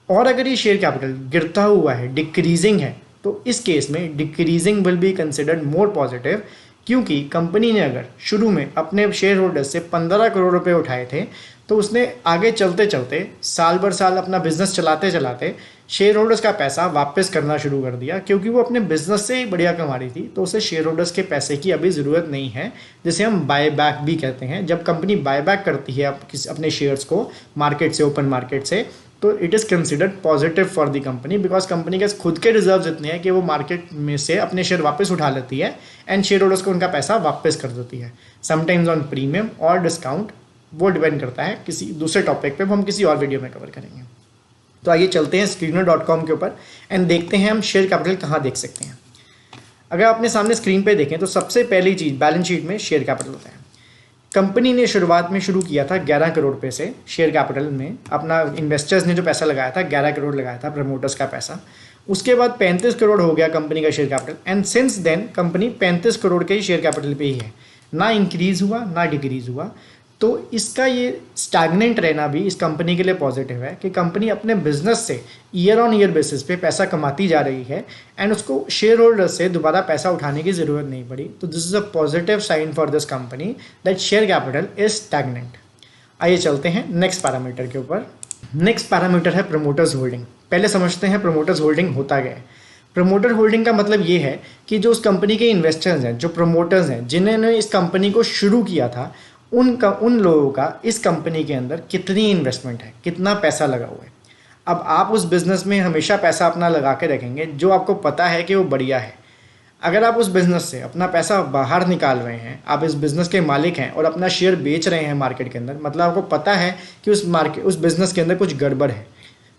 और अगर ये शेयर कैपिटल गिरता हुआ है, डिक्रीजिंग है, तो इस केस में decreasing will be considered more positive, क्योंकि कंपनी ने अगर शुरू में अपने शेयर होल्डर्स से 15 करोड़ रुपए उठाए थे, तो उसने आगे चलते चलते साल भर साल अपना बिजनेस चलाते चलाते शेयर होल्डर्स का पैसा वापस करना शुरू कर दिया, क्योंकि वो अपने बिजनेस से ही बढ़िया कमा रही थी। तो उसे शेयर होल्डर्स के पैसे की अभी ज़रूरत नहीं है, जिसे हम बाय बैक भी कहते हैं। जब कंपनी बाय बैक करती है अपने शेयर्स को मार्केट से, ओपन मार्केट से, तो it is considered positive for the company, because company के खुद के रिजर्व्स इतने हैं कि वो मार्केट में से अपने शेयर वापस उठा लेती है एंड शेयर होल्डर्स को उनका पैसा वापस कर देती है, समटाइम्स ऑन प्रीमियम और डिस्काउंट। वो डिपेंड करता है, किसी दूसरे टॉपिक पे हम किसी और वीडियो में कवर करेंगे। तो आइए चलते हैं screener.com के ऊपर एंड देखते हैं हम शेयर कैपिटल कहाँ देख सकते हैं। अगर आपने सामने स्क्रीन पे देखें तो सबसे पहली चीज़ बैलेंस शीट में शेयर कैपिटल होता है। कंपनी ने शुरुआत में शुरू किया था 11 करोड़ रुपये से शेयर कैपिटल में। अपना इन्वेस्टर्स ने जो पैसा लगाया था 11 करोड़ लगाया था, प्रमोटर्स का पैसा। उसके बाद 35 करोड़ हो गया कंपनी का share capital and since then company 35 crore के ही शेयर कैपिटल पे ही है, ना इंक्रीज़ हुआ ना डिक्रीज़ हुआ। तो इसका ये स्टैग्नेंट रहना भी इस कंपनी के लिए पॉजिटिव है कि कंपनी अपने बिजनेस से ईयर ऑन ईयर बेसिस पे पैसा कमाती जा रही है एंड उसको शेयर होल्डर से दोबारा पैसा उठाने की ज़रूरत नहीं पड़ी। तो this is a positive sign for this company that share capital is stagnant. आइए चलते हैं नेक्स्ट पैरामीटर के ऊपर। नेक्स्ट पैरामीटर है प्रमोटर्स होल्डिंग। पहले समझते हैं प्रमोटर्स होल्डिंग होता क्या है। प्रमोटर होल्डिंग का मतलब ये है कि जो उस कंपनी के इन्वेस्टर्स हैं, जो प्रमोटर्स हैं, जिन्होंने इस कंपनी को शुरू किया था, उन लोगों का इस कंपनी के अंदर कितनी इन्वेस्टमेंट है, कितना पैसा लगा हुआ है। अब आप उस बिज़नेस में हमेशा पैसा अपना लगा के रखेंगे जो आपको पता है कि वो बढ़िया है। अगर आप उस बिज़नेस से अपना पैसा बाहर निकाल रहे हैं, आप इस बिज़नेस के मालिक हैं और अपना शेयर बेच रहे हैं मार्केट के अंदर, मतलब आपको पता है कि उस बिज़नेस के अंदर कुछ गड़बड़ है।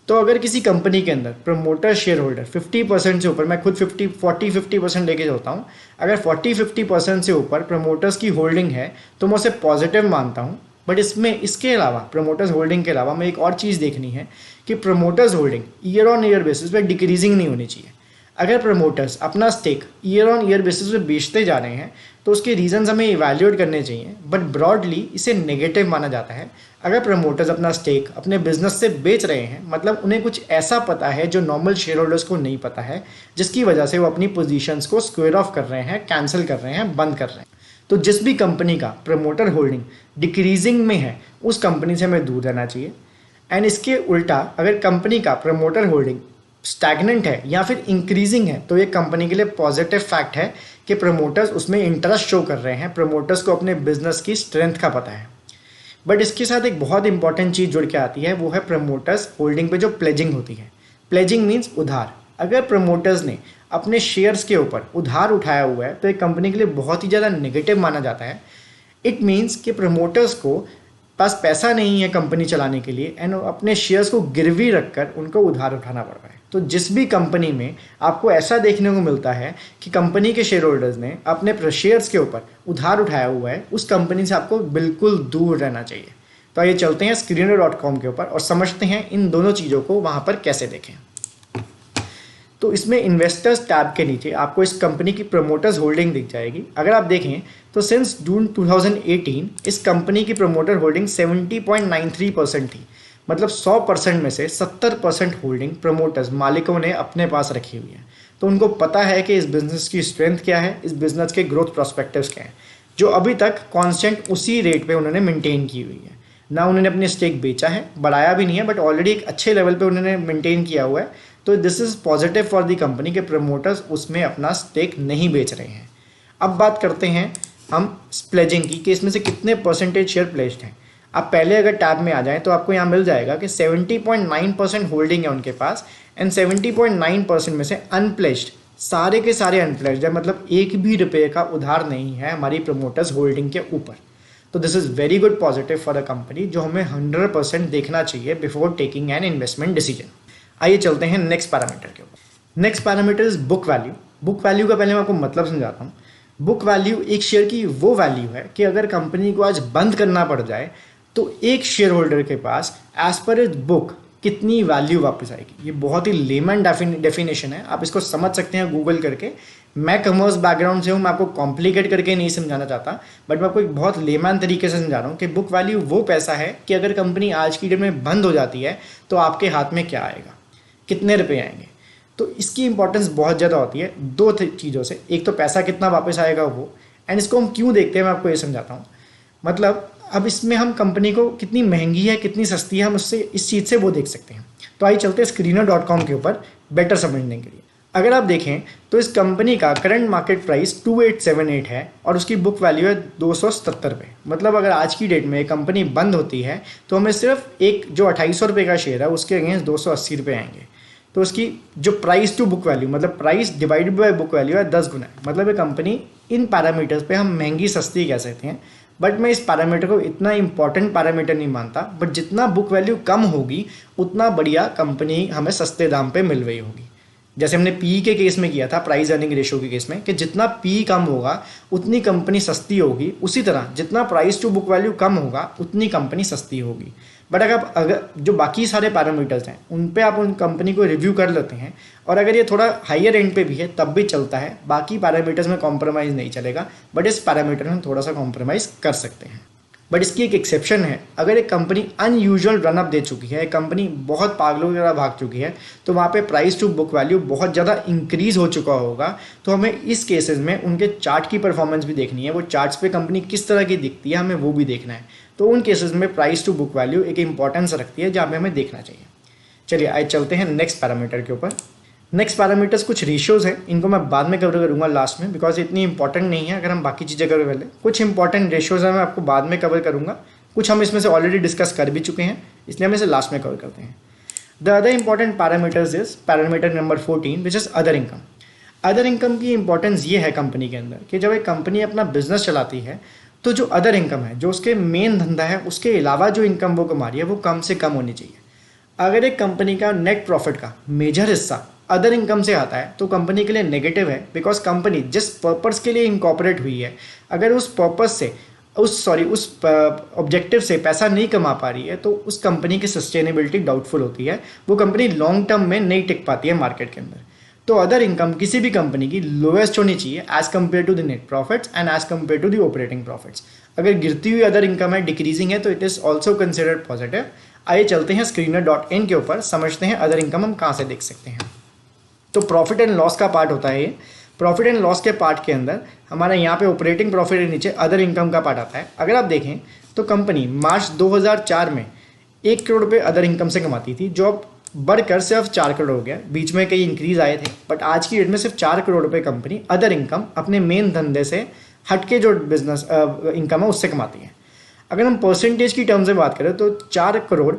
तो अगर किसी कंपनी के अंदर प्रमोटर शेयर होल्डर 50% से ऊपर, मैं खुद 40-50% लेके चलता हूँ, अगर 40-50% से ऊपर प्रमोटर्स की होल्डिंग है तो मैं उसे पॉजिटिव मानता हूँ। बट इसके अलावा, प्रमोटर्स होल्डिंग के अलावा, मैं एक और चीज़ देखनी है कि promoters holding year on year basis पे डिक्रीजिंग नहीं होनी चाहिए। अगर प्रमोटर्स अपना stake year on year basis पे बेचते जा रहे हैं तो उसके रीजंस हमें इवैल्यूएट करने चाहिए, बट ब्रॉडली इसे नेगेटिव माना जाता है। अगर प्रमोटर्स अपना स्टेक अपने बिजनेस से बेच रहे हैं, मतलब उन्हें कुछ ऐसा पता है जो नॉर्मल शेयर होल्डर्स को नहीं पता है, जिसकी वजह से वो अपनी पोजीशंस को स्क्वेयर ऑफ कर रहे हैं, कैंसिल कर रहे हैं, बंद कर रहे हैं। तो जिस भी कंपनी का प्रमोटर होल्डिंग डिक्रीजिंग में है, उस कंपनी से हमें दूर रहना चाहिए। एंड इसके उल्टा अगर कंपनी का प्रमोटर होल्डिंग स्टैग्नेंट है या फिर इंक्रीजिंग है, तो ये कंपनी के लिए पॉजिटिव फैक्ट है कि प्रमोटर्स उसमें इंटरेस्ट शो कर रहे हैं, प्रमोटर्स को अपने बिजनेस की स्ट्रेंथ का पता है। बट इसके साथ एक बहुत इंपॉर्टेंट चीज़ जुड़ के आती है, वो है प्रमोटर्स होल्डिंग पे जो प्लेजिंग होती है। प्लेजिंग मीन्स उधार। अगर प्रमोटर्स ने अपने शेयर्स के ऊपर उधार उठाया हुआ है तो एक कंपनी के लिए बहुत ही ज़्यादा नेगेटिव माना जाता है। इट मीन्स कि प्रमोटर्स को पास पैसा नहीं है कंपनी चलाने के लिए एंड अपने शेयर्स को गिरवी रखकर उनको उधार उठाना पड़ रहा है। तो जिस भी कंपनी में आपको ऐसा देखने को मिलता है कि कंपनी के शेयर होल्डर्स ने अपने शेयर्स के ऊपर उधार उठाया हुआ है, उस कंपनी से आपको बिल्कुल दूर रहना चाहिए। तो आइए चलते हैं screener.com के ऊपर और समझते हैं इन दोनों चीज़ों को वहाँ पर कैसे देखें। तो इसमें इन्वेस्टर्स टैब के नीचे आपको इस कंपनी की प्रमोटर्स होल्डिंग दिख जाएगी। अगर आप देखें तो सिंस जून 2018 इस कंपनी की प्रमोटर होल्डिंग 70.93% थी। मतलब 100% में से 70% होल्डिंग प्रमोटर्स, मालिकों ने अपने पास रखी हुई है। तो उनको पता है कि इस बिज़नेस की स्ट्रेंथ क्या है, इस बिज़नेस के ग्रोथ प्रोस्पेक्टिव्स क्या हैं, जो अभी तक कांस्टेंट उसी रेट पे उन्होंने मेंटेन की हुई है। ना उन्होंने अपने स्टेक बेचा है, बढ़ाया भी नहीं है, बट ऑलरेडी एक अच्छे लेवल पे उन्होंने मेंटेन किया हुआ है। तो this is positive for the company के प्रमोटर्स उसमें अपना स्टेक नहीं बेच रहे हैं। अब बात करते हैं हम प्लेजिंग की कि इसमें से कितने परसेंटेज शेयर प्लेज्ड हैं। आप पहले अगर टैब में आ जाएं तो आपको यहाँ मिल जाएगा कि 70.9% होल्डिंग है उनके पास एंड 70.9% में से अनप्लेज्ड सारे के सारे अनप्लेज्ड है, मतलब एक भी रुपये का उधार नहीं है हमारी प्रमोटर्स होल्डिंग के ऊपर। तो this is very good positive for a company, जो हमें 100% देखना चाहिए before taking an investment decision. आइए चलते हैं नेक्स्ट पैरामीटर के ऊपर। Next parameter is book value. Book value का पहले मैं आपको मतलब समझाता हूँ। बुक वैल्यू एक शेयर की वो वैल्यू है कि अगर कंपनी को आज बंद करना पड़ जाए तो एक शेयर होल्डर के पास एज पर इज बुक कितनी वैल्यू वापस आएगी। ये बहुत ही लेमन डेफिनेशन है, आप इसको समझ सकते हैं गूगल करके। मैं कॉमर्स बैकग्राउंड से हूँ, मैं आपको कॉम्प्लिकेट करके नहीं समझाना चाहता, बट मैं आपको एक बहुत लेमन तरीके से समझा रहा हूँ कि बुक वैल्यू वो पैसा है कि अगर कंपनी आज की डेट में बंद हो जाती है तो आपके हाथ में क्या आएगा, कितने रुपए आएंगे। तो इसकी इंपॉर्टेंस बहुत ज़्यादा होती है दो चीज़ों से, एक तो पैसा कितना वापस आएगा वो, एंड इसको हम क्यों देखते हैं मैं आपको ये समझाता हूँ। मतलब अब इसमें हम कंपनी को कितनी महंगी है कितनी सस्ती है हम उससे इस चीज़ से वो देख सकते हैं। तो आइए चलते हैं Screener.com के ऊपर बेटर समझने के लिए। अगर आप देखें तो इस कंपनी का करंट मार्केट प्राइस 2878 है और उसकी बुक वैल्यू है 277 रुपये। मतलब अगर आज की डेट में कंपनी बंद होती है तो हमें सिर्फ एक जो 2800 रुपये का शेयर है उसके अगेंस्ट 280 रुपये आएंगे। तो उसकी जो प्राइस टू बुक वैल्यू, मतलब price divided by book value है 10 गुना है। मतलब ये कंपनी इन पैरामीटर्स पे हम महंगी सस्ती कह सकते हैं, बट मैं इस पैरामीटर को इतना इंपॉर्टेंट पैरामीटर नहीं मानता। बट जितना बुक वैल्यू कम होगी उतना बढ़िया कंपनी हमें सस्ते दाम पे मिल रही होगी। जैसे हमने पी के केस में किया था, प्राइस अर्निंग रेशियो के केस में, कि जितना पी कम होगा उतनी कंपनी सस्ती होगी, उसी तरह जितना प्राइस टू बुक वैल्यू कम होगा उतनी कंपनी सस्ती होगी। बट अगर जो बाकी सारे पैरामीटर्स हैं उन पे आप उन कंपनी को रिव्यू कर लेते हैं और अगर ये थोड़ा हाइयर एंड पे भी है तब भी चलता है, बाकी पैरामीटर्स में कॉम्प्रोमाइज़ नहीं चलेगा, बट इस पैरामीटर में थोड़ा सा कॉम्प्रोमाइज़ कर सकते हैं। बट इसकी एक एक्सेप्शन है, अगर एक कंपनी अनयूजुअल रनअप दे चुकी है, एक कंपनी बहुत पागलों की तरह भाग चुकी है, तो वहाँ पे प्राइस टू बुक वैल्यू बहुत ज़्यादा इंक्रीज हो चुका होगा। तो हमें इस केसेस में उनके चार्ट की परफॉर्मेंस भी देखनी है, वो चार्ट्स पे कंपनी किस तरह की दिखती है हमें वो भी देखना है। तो उन केसेस में प्राइस टू बुक वैल्यू एक इंपॉर्टेंस रखती है जहाँ पे हमें देखना चाहिए। चलिए आइए चलते हैं नेक्स्ट पैरामीटर के ऊपर। नेक्स्ट पैरामीटर्स कुछ रेशियोज हैं, इनको मैं बाद में कवर करूंगा लास्ट में, बिकॉज इतनी इंपॉर्टेंट नहीं है अगर हम बाकी चीज़ें कवर कर लें। कुछ इंपॉर्टेंट रेशियोज हैं मैं आपको बाद में कवर करूंगा, कुछ हम इसमें से ऑलरेडी डिस्कस कर भी चुके हैं, इसलिए हम इसे लास्ट में कवर करते हैं। The other important parameters is parameter number 14 which is other income. Other income की इंपॉर्टेंस ये है कंपनी के अंदर कि जब एक कंपनी अपना बिजनेस चलाती है तो जो अदर इनकम है, जो उसके मेन धंधा है, उसके अलावा जो इनकम वो कमा रही है वो कम से कम होनी चाहिए। अगर एक कंपनी का नेट प्रॉफिट का मेजर हिस्सा अदर इनकम से आता है तो कंपनी के लिए नेगेटिव है, बिकॉज कंपनी जिस पर्पस के लिए इनकॉर्पोरेट हुई है अगर उस पर्पस से उस ऑब्जेक्टिव से पैसा नहीं कमा पा रही है तो उस कंपनी की सस्टेनेबिलिटी डाउटफुल होती है, वो कंपनी लॉन्ग टर्म में नहीं टिक पाती है मार्केट के अंदर। तो अदर इनकम किसी भी कंपनी की लोएस्ट होनी चाहिए as compare to the net profits and as compare to the operating profits. अगर गिरती हुई अदर इनकम है, डिक्रीजिंग है, तो it is also considered positive. आइए चलते हैं Screener.in के ऊपर, समझते हैं अदर इनकम हम कहाँ से देख सकते हैं। तो प्रॉफिट एंड लॉस का पार्ट होता है ये। प्रॉफिट एंड लॉस के पार्ट के अंदर हमारा यहाँ पे ऑपरेटिंग प्रॉफिट के नीचे अदर इनकम का पार्ट आता है। अगर आप देखें तो कंपनी मार्च 2004 में 1 करोड़ रुपये अदर इनकम से कमाती थी, जो अब बढ़कर सिर्फ 4 करोड़ हो गया। बीच में कई इंक्रीज आए थे, बट आज की डेट में सिर्फ 4 करोड़ रुपये कंपनी अदर इनकम अपने मेन धंधे से हटके जो बिजनेस इनकम है उससे कमाती है। अगर हम परसेंटेज की टर्म्स में बात करें तो 4 करोड़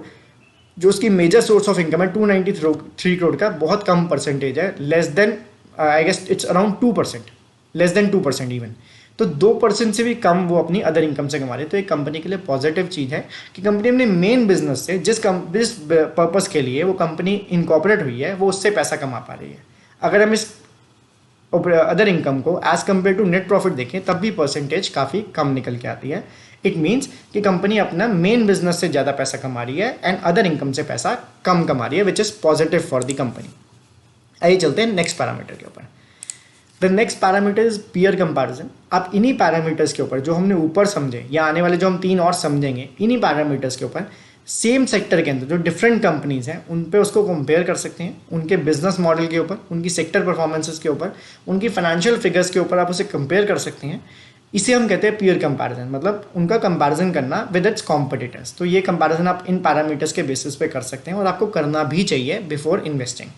जो उसकी मेजर सोर्स ऑफ इनकम है 293 करोड़ का बहुत कम परसेंटेज है, less than I guess it's around 2%, less than 2% even. तो 2% से भी कम वो अपनी अदर इनकम से कमा रहे हैं। तो एक कंपनी के लिए पॉजिटिव चीज़ है कि कंपनी अपने मेन बिजनेस से जिस पर्पस के लिए वो कंपनी इनकॉर्पोरेट हुई है वो उससे पैसा कमा पा रही है। अगर हम इस अदर इनकम को as compare to net profit देखें तब भी परसेंटेज काफ़ी कम निकल के आती है। इट मीन्स कि कंपनी अपना मेन बिजनेस से ज़्यादा पैसा कमा रही है एंड अदर इनकम से पैसा कम कमा रही है, which is positive for the company. आइए चलते हैं नेक्स्ट पैरामीटर के ऊपर। The next parameter is peer comparison. आप इन्हीं पैरामीटर्स के ऊपर जो हमने ऊपर समझे या आने वाले जो हम 3 और समझेंगे, इन्हीं पैरामीटर्स के ऊपर सेम सेक्टर के अंदर जो डिफरेंट कंपनीज हैं उन पे उसको कंपेयर कर सकते हैं, उनके बिजनेस मॉडल के ऊपर, उनकी सेक्टर परफॉर्मेंसेस के ऊपर, उनकी फाइनेंशियल फिगर्स के ऊपर आप उसे कंपेयर कर सकते हैं। इसे हम कहते हैं पीयर कंपैरिजन, मतलब उनका कंपैरिजन करना विद इट्स कॉम्पिटिटर्स। तो ये कंपैरिजन आप इन पैरामीटर्स के बेसिस पे कर सकते हैं और आपको करना भी चाहिए before investing.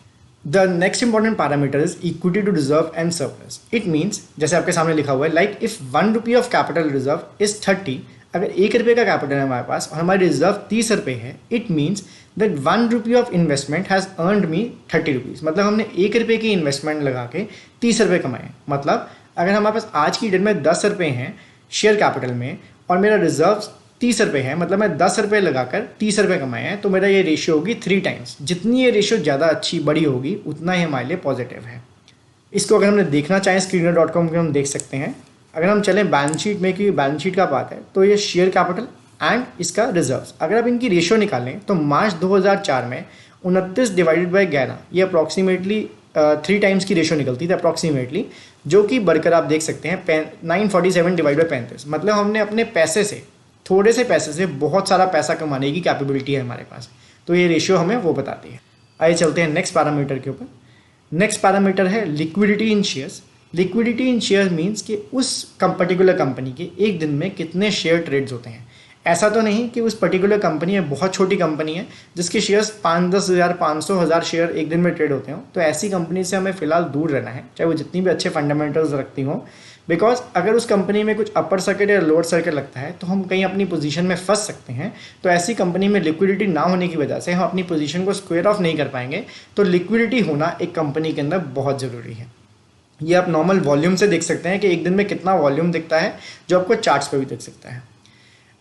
The next important parameter is equity to reserve and surplus. It means जैसे आपके सामने लिखा हुआ है, like if 1 rupee of capital reserve is 30, अगर 1 रुपये का कैपिटल है हमारे पास और हमारी रिजर्व 30 रुपये है, it means that 1 rupee of investment has earned me 30 rupees. मतलब हमने 1 रुपये की इन्वेस्टमेंट लगा के 30 रुपये कमाए। मतलब अगर हमारे पास आज की डेट में 10 रुपये हैं शेयर कैपिटल में और मेरा रिजर्व 30 रुपये है, मतलब मैं 10 रुपये लगाकर 30 रुपये कमाए हैं, तो मेरा ये रेशियो होगी 3 टाइम्स। जितनी ये रेशियो ज़्यादा अच्छी बड़ी होगी उतना ही हमारे लिए पॉजिटिव है। इसको अगर हमने देखना चाहें screener.com पे हम देख सकते हैं। अगर हम चलें बैलेंस शीट में, कि बैलेंस शीट का बात है, तो ये शेयर कैपिटल एंड इसका रिजर्व्स, अगर आप इनकी रेशियो निकालें तो मार्च 2004 में 29 डिवाइडेड बाई 11, ये अप्रॉक्सीमेटली 3 टाइम्स की रेशियो निकलती थी अप्रॉक्सीमेटली, जो कि बढ़कर आप देख सकते हैं 947 डिवाइड बाई 35। मतलब हमने अपने पैसे से, थोड़े से पैसे से बहुत सारा पैसा कमाने की कैपेबिलिटी है हमारे पास। तो ये रेशियो हमें वो बताती है। आइए चलते हैं नेक्स्ट पैरामीटर के ऊपर। नेक्स्ट पैरामीटर है लिक्विडिटी इन शेयर्स। लिक्विडिटी इन शेयर मीन्स कि उस पर्टिकुलर कंपनी के एक दिन में कितने शेयर ट्रेड्स होते हैं। ऐसा तो नहीं कि उस पर्टिकुलर कंपनी है, बहुत छोटी कंपनी है जिसके शेयर्स 5-10 हज़ार 500,000 शेयर एक दिन में ट्रेड होते हो, तो ऐसी कंपनी से हमें फिलहाल दूर रहना है, चाहे वो जितनी भी अच्छे फंडामेंटल्स रखती हों। बिकॉज अगर उस कंपनी में कुछ अपर सर्किट या लोअर सर्किट लगता है तो हम कहीं अपनी पोजीशन में फंस सकते हैं। तो ऐसी कंपनी में लिक्विडिटी ना होने की वजह से हम अपनी पोजीशन को स्क्वायर ऑफ नहीं कर पाएंगे। तो लिक्विडिटी होना एक कंपनी के अंदर बहुत ज़रूरी है। ये आप नॉर्मल वॉल्यूम से देख सकते हैं कि एक दिन में कितना वॉल्यूम दिखता है, जो आपको चार्ट्स पे भी दिख सकता है।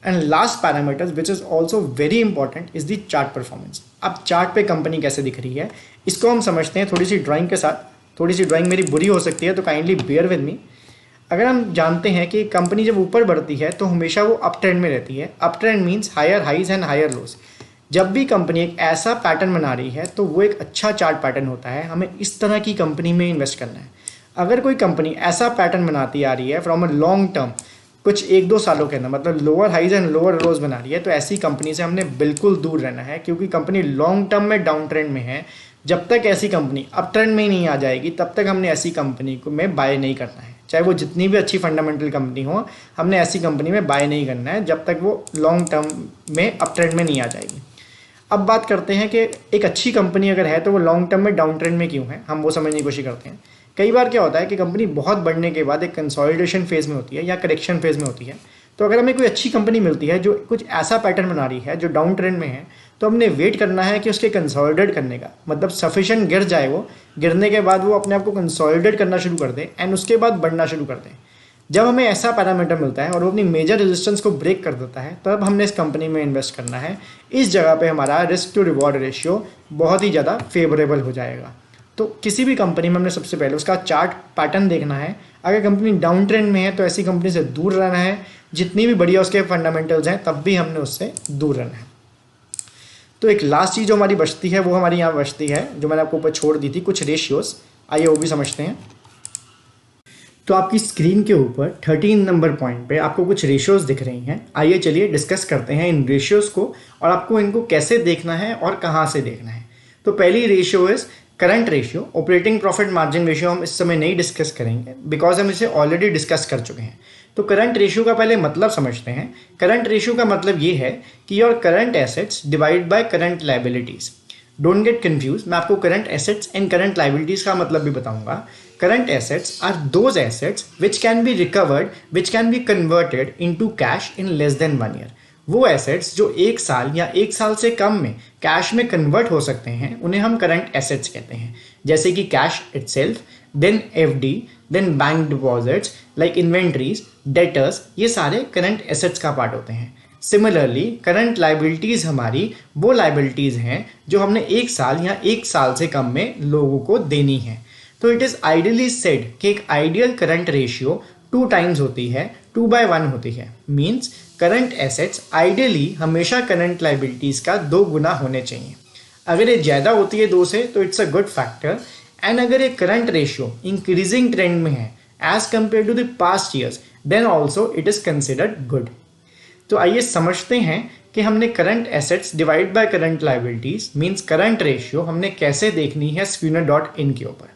And last parameters which is also very important is the chart performance. अब चार्ट पे कंपनी कैसे दिख रही है इसको हम समझते हैं थोड़ी सी ड्राइंग के साथ। थोड़ी सी ड्राइंग मेरी बुरी हो सकती है तो काइंडली बेयर विद मी। अगर हम जानते हैं कि कंपनी जब ऊपर बढ़ती है तो हमेशा वो अप ट्रेंड में रहती है। Up trend means higher highs and higher lows. जब भी कंपनी एक ऐसा पैटर्न बना रही है तो वो एक अच्छा चार्ट पैटर्न होता है। हमें इस तरह की कंपनी में इन्वेस्ट करना है। अगर कोई कंपनी ऐसा पैटर्न बनाती आ रही है फ्रॉम अ लॉन्ग टर्म, कुछ 1-2 सालों के अंदर, मतलब lower highs and lower lows बना रही है, तो ऐसी कंपनी से हमने बिल्कुल दूर रहना है। क्योंकि कंपनी लॉन्ग टर्म में डाउन ट्रेंड में है। जब तक ऐसी कंपनी अप ट्रेंड में ही नहीं आ जाएगी तब तक हमने ऐसी कंपनी को में बाय नहीं करना है। चाहे वो जितनी भी अच्छी फंडामेंटल कंपनी हो, हमने ऐसी कंपनी में बाय नहीं करना है जब तक वो लॉन्ग टर्म में अप ट्रेंड में नहीं आ जाएगी। अब बात करते हैं कि एक अच्छी कंपनी अगर है तो वो लॉन्ग टर्म में डाउन ट्रेंड में क्यों है, हम वो समझने की कोशिश करते हैं। कई बार क्या होता है कि कंपनी बहुत बढ़ने के बाद एक कंसोलिडेशन फेज में होती है या करेक्शन फेज में होती है। तो अगर हमें कोई अच्छी कंपनी मिलती है जो कुछ ऐसा पैटर्न बना रही है जो डाउन ट्रेंड में है, तो हमने वेट करना है कि उसके कंसोलिडेट करने का, मतलब सफिशिएंट गिर जाए, वो गिरने के बाद वो अपने आप को कंसोलिडेट करना शुरू कर दे एंड उसके बाद बढ़ना शुरू कर दे। जब हमें ऐसा पैरामीटर मिलता है और वो अपनी मेजर रेजिस्टेंस को ब्रेक कर देता है, तब हमने इस कंपनी में इन्वेस्ट करना है। इस जगह पे हमारा रिस्क टू रिवॉर्ड रेशियो बहुत ही ज़्यादा फेवरेबल हो जाएगा। तो किसी भी कंपनी में हमने सबसे पहले उसका चार्ट पैटर्न देखना है। अगर कंपनी डाउन ट्रेंड में है तो ऐसी कंपनी से दूर रहना है। जितनी भी बढ़िया उसके फंडामेंटल्स हैं तब भी हमने उससे दूर रहना है। तो एक लास्ट चीज़ जो हमारी बचती है वो हमारी यहाँ बचती है, जो मैंने आपको ऊपर छोड़ दी थी, कुछ रेशियोज। आइए वो भी समझते हैं। तो आपकी स्क्रीन के ऊपर 13 नंबर पॉइंट पे आपको कुछ रेशियोज दिख रही हैं। आइए चलिए डिस्कस करते हैं इन रेशियोज को और आपको इनको कैसे देखना है और कहाँ से देखना है। तो पहली ratio is current ratio. Operating profit margin ratio हम इस समय नहीं डिस्कस करेंगे बिकॉज हम इसे ऑलरेडी डिस्कस कर चुके हैं। तो करंट रेशियो का पहले मतलब समझते हैं। करंट रेशियो का मतलब ये है कि your current assets divide by current liabilities. Don't get confuse, मैं आपको current assets and current liabilities का मतलब भी बताऊंगा। Current assets are those assets which can be recovered, which can be converted into cash in less than 1 year. वो एसेट्स जो 1 साल या 1 साल से कम में कैश में कन्वर्ट हो सकते हैं उन्हें हम करंट एसेट्स कहते हैं। जैसे कि cash itself, then FD, then bank deposits like inventories, debtors, ये सारे करंट एसेट्स का पार्ट होते हैं। सिमिलरली करंट लाइबिलिटीज हमारी वो लाइबिलिटीज हैं जो हमने 1 साल या 1 साल से कम में लोगों को देनी है। तो इट इज़ आइडियली सेड कि एक आइडियल करंट रेशियो 2 टाइम्स होती है, 2/1 होती है। मीन्स करंट एसेट्स आइडियली हमेशा करंट लाइबिलिटीज का 2 गुना होने चाहिए। अगर ये ज़्यादा होती है 2 से तो it's a good factor. And अगर ये करंट रेशियो इंक्रीजिंग ट्रेंड में है as compare to the past years, then also it is considered good. तो आइए समझते हैं कि हमने current assets divide by current liabilities means current ratio हमने कैसे देखनी है Skinner.in के ऊपर।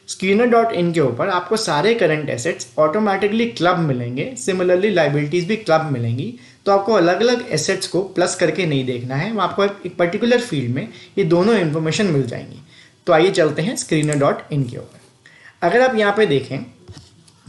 Skinner.in के ऊपर आपको सारे करंट एसेट्स ऑटोमेटिकली क्लब मिलेंगे, सिमिलरली लाइबिलिटीज भी क्लब मिलेंगी। तो आपको अलग अलग एसेट्स को प्लस करके नहीं देखना है, आपको एक पर्टिकुलर फील्ड में ये दोनों इन्फॉर्मेशन मिल जाएंगी। तो आइए चलते हैं Skinner.in के ऊपर। अगर आप यहाँ पे देखें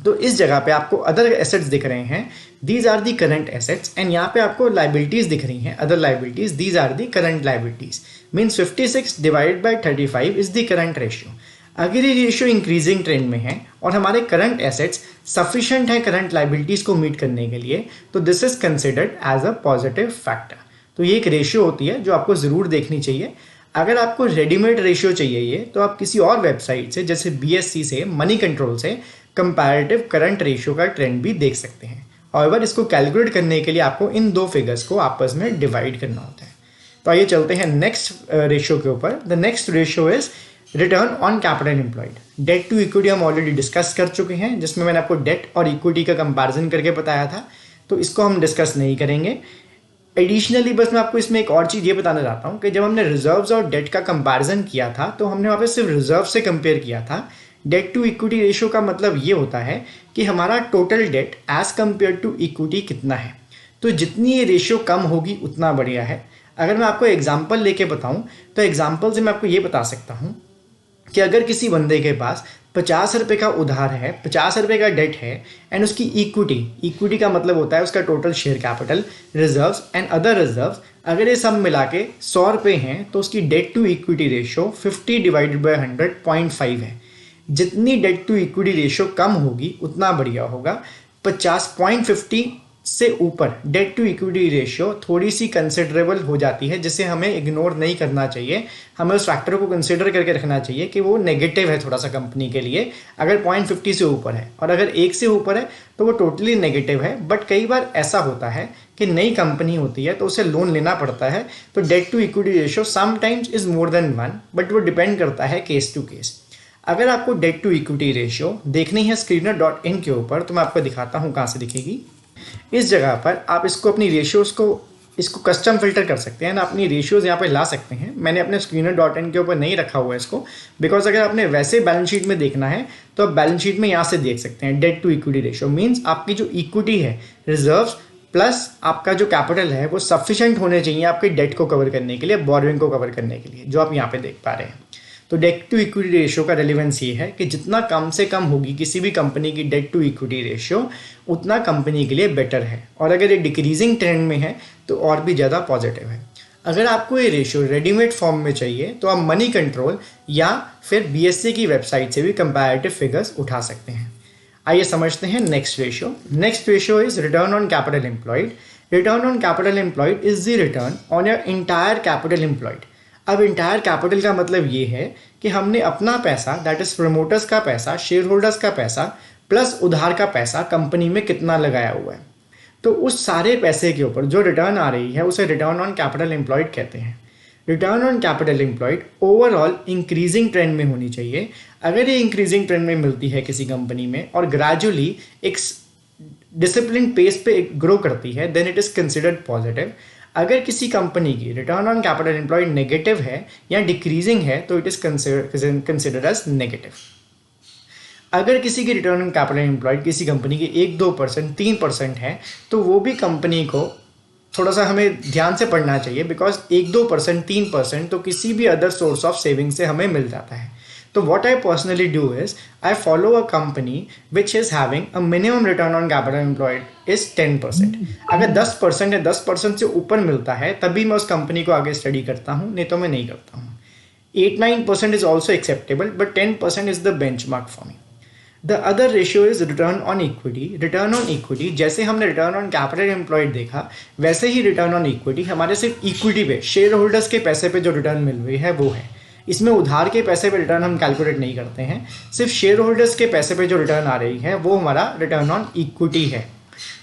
तो इस जगह पे आपको अदर एसेट्स दिख रहे हैं, these are the current assets, and यहाँ पे आपको लाइबिलिटीज दिख रही हैं, other liabilities, these are the current liabilities. Means 56 divided by 35 is the current ratio. अगर ये रेशियो इंक्रीजिंग ट्रेंड में है और हमारे करंट एसेट्स सफिशिएंट है करंट लाइबिलिटीज को मीट करने के लिए, तो this is considered as a positive factor. तो ये एक रेशियो होती है जो आपको ज़रूर देखनी चाहिए। अगर आपको रेडीमेड रेशियो चाहिए ये, तो आप किसी और वेबसाइट से जैसे BSC से, मनी कंट्रोल से कंपैरेटिव करंट रेशियो का ट्रेंड भी देख सकते हैं। हाउएवर इसको कैलकुलेट करने के लिए आपको इन दो फिगर्स को आपस में डिवाइड करना होता है। तो आइए चलते हैं नेक्स्ट रेशियो के ऊपर। The next ratio is return on capital employed. Debt to equity हम ऑलरेडी डिस्कस कर चुके हैं, जिसमें मैंने आपको डेट और इक्विटी का कंपैरिजन करके बताया था, तो इसको हम डिस्कस नहीं करेंगे। एडिशनली बस मैं आपको इसमें एक और चीज़ ये बताना चाहता हूँ कि जब हमने रिजर्व्स और डेट का कंपैरिजन किया था, तो हमने वहाँ पे सिर्फ रिजर्व से कंपेयर किया था। डेट टू इक्विटी रेशियो का मतलब ये होता है कि हमारा total debt as compare to equity कितना है। तो जितनी ये रेशियो कम होगी उतना बढ़िया है। अगर मैं आपको एग्जाम्पल लेके बताऊँ, तो एग्जाम्पल से मैं आपको ये बता सकता हूँ कि अगर किसी बंदे के पास 50 रुपये का उधार है, 50 रुपये का डेट है, एंड उसकी इक्विटी का मतलब होता है उसका total share capital, reserves and other reserves, अगर ये सब मिला के 100 रुपये हैं, तो उसकी debt to equity ratio 50 divided by 100 0.5 है। जितनी डेट टू इक्विटी रेशियो कम होगी उतना बढ़िया होगा। 50.50 से ऊपर डेट टू इक्विटी रेशियो थोड़ी सी कंसिडरेबल हो जाती है, जिसे हमें इग्नोर नहीं करना चाहिए। हमें उस फैक्टर को कंसिडर करके रखना चाहिए कि वो नेगेटिव है थोड़ा सा कंपनी के लिए, अगर 0.50 से ऊपर है, और अगर 1 से ऊपर है तो वो टोटली नेगेटिव है। बट कई बार ऐसा होता है कि नई कंपनी होती है तो उसे लोन लेना पड़ता है, तो debt to equity ratio sometimes is more than 1, but वो डिपेंड करता है केस टू केस। अगर आपको डेट टू इक्विटी रेशियो देखनी है screener.in के ऊपर, तो मैं आपको दिखाता हूँ कहाँ से दिखेगी। इस जगह पर आप इसको अपनी रेशियोज़ को इसको कस्टम फिल्टर कर सकते हैं ना, अपनी रेशियोज़ यहाँ पे ला सकते हैं। मैंने अपने screener.in के ऊपर नहीं रखा हुआ है इसको, बिकॉज अगर आपने वैसे बैलेंस शीट में देखना है तो आप बैलेंस शीट में यहाँ से देख सकते हैं। Debt to equity ratio means आपकी जो इक्विटी है, रिजर्व्स प्लस आपका जो कैपिटल है, वो सफिशिएंट होने चाहिए आपके डेट को कवर करने के लिए, बोरोइंग को कवर करने के लिए, जो आप यहाँ पे देख पा रहे हैं। तो डेट टू इक्विटी रेशियो का रेलेवेंस ये है कि जितना कम से कम होगी किसी भी कंपनी की डेट टू इक्विटी रेशियो, उतना कंपनी के लिए बेटर है, और अगर ये डिक्रीजिंग ट्रेंड में है तो और भी ज़्यादा पॉजिटिव है। अगर आपको ये रेशियो रेडीमेड फॉर्म में चाहिए तो आप मनी कंट्रोल या फिर BSC की वेबसाइट से भी कंपैरेटिव फिगर्स उठा सकते हैं। आइए समझते हैं next ratio. Next ratio is return on capital employed. Return on capital employed is the return on your entire capital employed. अब इंटायर कैपिटल का मतलब ये है कि हमने अपना पैसा, दैट इज प्रमोटर्स का पैसा, शेयर होल्डर्स का पैसा प्लस उधार का पैसा कंपनी में कितना लगाया हुआ है, तो उस सारे पैसे के ऊपर जो रिटर्न आ रही है उसे रिटर्न ऑन कैपिटल एम्प्लॉयड कहते हैं। Return on capital employed overall increasing trend में होनी चाहिए। अगर ये इंक्रीजिंग ट्रेंड में मिलती है किसी कंपनी में और ग्रेजुअली एक डिसिप्लिन पेस पे ग्रो करती है, then it is considered positive. अगर किसी कंपनी की return on capital employed negative है या डिक्रीजिंग है, तो it is considered as negative. अगर किसी की रिटर्न ऑन कैपिटल एम्प्लॉयड किसी कंपनी की 1-2%, 3% है, तो वो भी कंपनी को थोड़ा सा हमें ध्यान से पढ़ना चाहिए, बिकॉज 1-2%, 3% तो किसी भी अदर सोर्स ऑफ सेविंग से हमें मिल जाता है। तो what I personally do is I follow a company which is having a minimum return on capital employed is 10%. अगर 10% है, 10% से ऊपर मिलता है, तभी मैं उस कंपनी को आगे स्टडी करता हूँ, नहीं तो मैं नहीं करता हूँ। 8-9% is also acceptable, but 10% is the benchmark for me. The other ratio is return on equity. Return on equity, जैसे हमने return on capital employed देखा, वैसे ही return on equity हमारे सिर्फ इक्विटी पे, शेयर होल्डर्स के पैसे पे जो रिटर्न मिल रही है वो है। इसमें उधार के पैसे पे रिटर्न हम कैलकुलेट नहीं करते हैं, सिर्फ शेयर होल्डर्स के पैसे पे जो रिटर्न आ रही है वो हमारा रिटर्न ऑन इक्विटी है।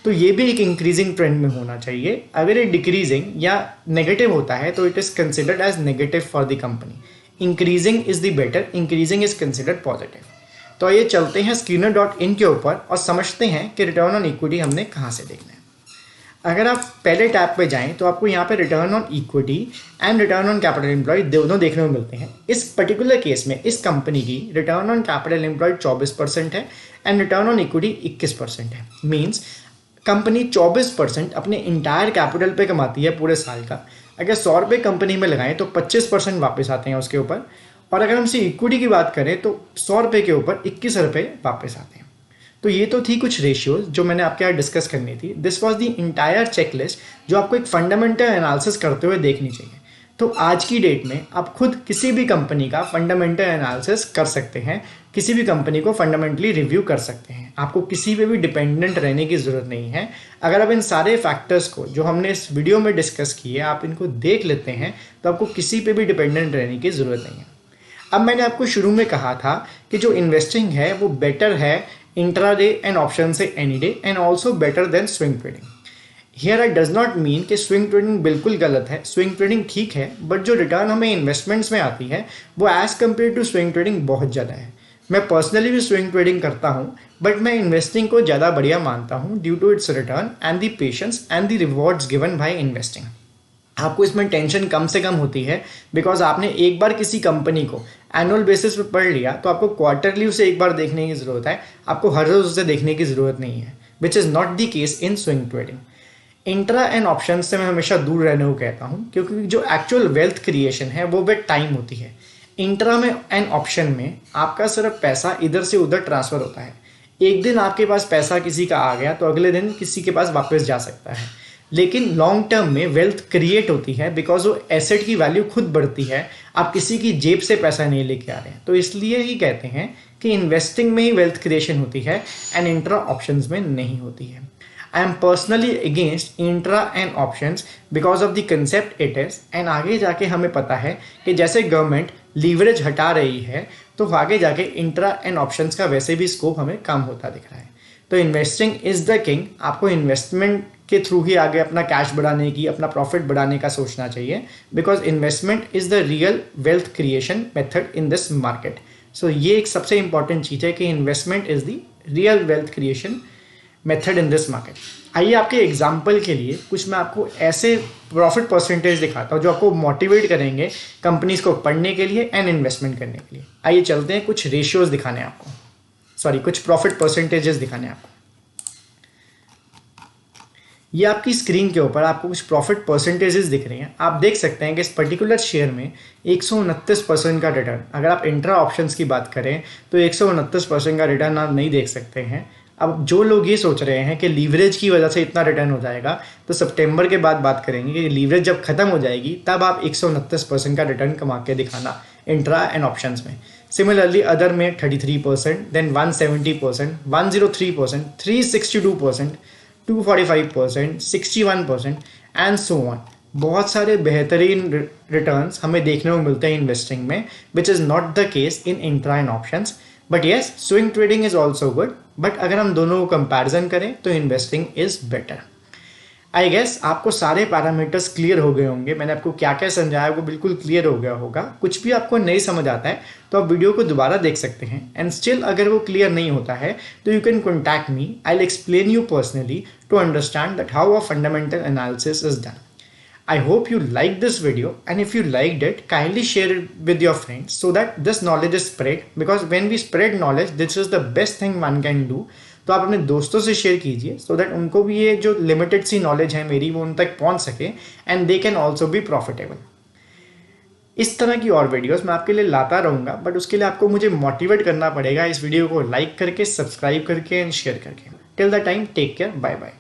तो ये भी एक इंक्रीजिंग ट्रेंड में होना चाहिए। अगर ये डिक्रीजिंग या नेगेटिव होता है तो it is considered as negative for the company. Increasing is the better, increasing is considered positive. तो ये चलते हैं screener.in के ऊपर और समझते हैं कि रिटर्न ऑन इक्विटी हमने कहाँ से देखना है। अगर आप पहले टैब पे जाएं तो आपको यहाँ पे return on equity and return on capital employed दोनों देखने को मिलते हैं। इस पर्टिकुलर केस में इस कंपनी की रिटर्न ऑन कैपिटल एम्प्लॉयड 24% है एंड रिटर्न ऑन इक्विटी 21% है। मीन्स कंपनी 24% अपने इंटायर कैपिटल पे कमाती है पूरे साल का। अगर 100 रुपये कंपनी में लगाएं तो 25% वापस आते हैं उसके ऊपर, और अगर हमसे इक्विटी की बात करें तो 100 रुपये के ऊपर 21 रुपये वापस आते हैं। तो तो ये तो थी कुछ रेशियोज जो मैंने आपके यहाँ डिस्कस करनी थी। This was the entire checklist जो आपको एक फंडामेंटल एनालिसिस करते हुए देखनी चाहिए। तो आज की डेट में आप खुद किसी भी कंपनी का फंडामेंटल एनालिसिस कर सकते हैं, किसी भी कंपनी को फंडामेंटली रिव्यू कर सकते हैं। आपको किसी पे भी डिपेंडेंट रहने की ज़रूरत नहीं है। अगर आप इन सारे फैक्टर्स को जो हमने इस वीडियो में डिस्कस किए आप इनको देख लेते हैं तो आपको किसी पे भी डिपेंडेंट रहने की ज़रूरत नहीं है। अब मैंने आपको शुरू में कहा था कि जो इन्वेस्टिंग है वो बेटर है इंट्राडे एंड ऑप्शन से any day and also better than swing trading. Here I does not mean कि स्विंग ट्रेडिंग बिल्कुल गलत है, स्विंग ट्रेडिंग ठीक है, बट जो रिटर्न हमें इन्वेस्टमेंट्स में आती है वो as compare to swing trading बहुत ज़्यादा है। मैं पर्सनली भी स्विंग ट्रेडिंग करता हूँ, बट मैं इन्वेस्टिंग को ज़्यादा बढ़िया मानता हूँ due to its return and the patience and the rewards given by investing. आपको इसमें टेंशन कम से कम होती है बिकॉज आपने एक बार किसी कंपनी को एनुअल बेसिस पे पढ़ लिया तो आपको क्वार्टरली उसे एक बार देखने की ज़रूरत है, आपको हर रोज़ उसे देखने की ज़रूरत नहीं है, विच is not the case in swing trading. Intra and option से मैं हमेशा दूर रहने को कहता हूँ क्योंकि जो एक्चुअल वेल्थ क्रिएशन है वो विद टाइम होती है। इंट्रा में एंड ऑप्शन में आपका सिर्फ पैसा इधर से उधर ट्रांसफ़र होता है। एक दिन आपके पास पैसा किसी का आ गया तो अगले दिन किसी के पास वापस जा सकता है, लेकिन लॉन्ग टर्म में वेल्थ क्रिएट होती है बिकॉज वो एसेट की वैल्यू खुद बढ़ती है, आप किसी की जेब से पैसा नहीं लेके आ रहे हैं। तो इसलिए ही कहते हैं कि इन्वेस्टिंग में ही वेल्थ क्रिएशन होती है एंड इंट्रा ऑप्शंस में नहीं होती है। I am personally against intra and options because of the concept it is. And आगे जाके हमें पता है कि जैसे गवर्नमेंट लीवरेज हटा रही है तो आगे जाके इंट्रा एंड ऑप्शंस का वैसे भी स्कोप हमें कम होता दिख रहा है। तो इन्वेस्टिंग इज द किंग। आपको इन्वेस्टमेंट के थ्रू ही आगे अपना कैश बढ़ाने की, अपना प्रॉफिट बढ़ाने का सोचना चाहिए because investment is the real wealth creation method in this market. So ये एक सबसे इंपॉर्टेंट चीज़ है कि investment is the real wealth creation method in this market. आइए आपके एग्जाम्पल के लिए कुछ मैं आपको ऐसे प्रॉफिट परसेंटेज दिखाता हूँ जो आपको मोटिवेट करेंगे कंपनीज को पढ़ने के लिए एंड इन्वेस्टमेंट करने के लिए। आइए चलते हैं कुछ रेशियोज दिखाने आपको, कुछ प्रॉफिट परसेंटेजेस दिखाने आपको। ये आपकी स्क्रीन के ऊपर आपको कुछ प्रॉफिट परसेंटेजेस दिख रही हैं। आप देख सकते हैं कि इस पर्टिकुलर शेयर में 129% का रिटर्न, अगर आप इंट्रा ऑप्शंस की बात करें तो 129% का रिटर्न आप नहीं देख सकते हैं। अब जो लोग ये सोच रहे हैं कि लीवरेज की वजह से इतना रिटर्न हो जाएगा तो सितंबर के बाद बात करेंगे कि लीवरेज जब खत्म हो जाएगी तब आप 129% का रिटर्न कमा के दिखाना इंट्रा एंड ऑप्शंस में। सिमिलरली अदर में 33%, देन 170%, 103%, 362%, 245%, 61% एंड सो ऑन। बहुत सारे बेहतरीन रिटर्न्स हमें देखने को मिलते हैं इन्वेस्टिंग में, which is not the case in intra and options. But yes, swing trading is also good, but अगर हम दोनों को कंपैरिजन करें तो investing is better. I guess आपको सारे पैरामीटर्स क्लियर हो गए होंगे। मैंने आपको क्या क्या समझाया वो बिल्कुल क्लियर हो गया होगा। कुछ भी आपको नहीं समझ आता है तो आप वीडियो को दोबारा देख सकते हैं एंड स्टिल अगर वो क्लियर नहीं होता है तो you can contact me, I will explain you personally to understand that how a fundamental analysis is done. I hope you liked this video, and if you liked it, kindly share it with your friends so that this knowledge is spread, because when we spread knowledge, this is the best thing one can do. तो आप अपने दोस्तों से शेयर कीजिए सो दैट उनको भी ये जो लिमिटेड सी नॉलेज है मेरी वो उन तक पहुंच सके and they can also be profitable. इस तरह की और वीडियोस मैं आपके लिए लाता रहूँगा, बट उसके लिए आपको मुझे मोटिवेट करना पड़ेगा इस वीडियो को लाइक करके, सब्सक्राइब करके एंड शेयर करके। Till the time, take care, bye bye.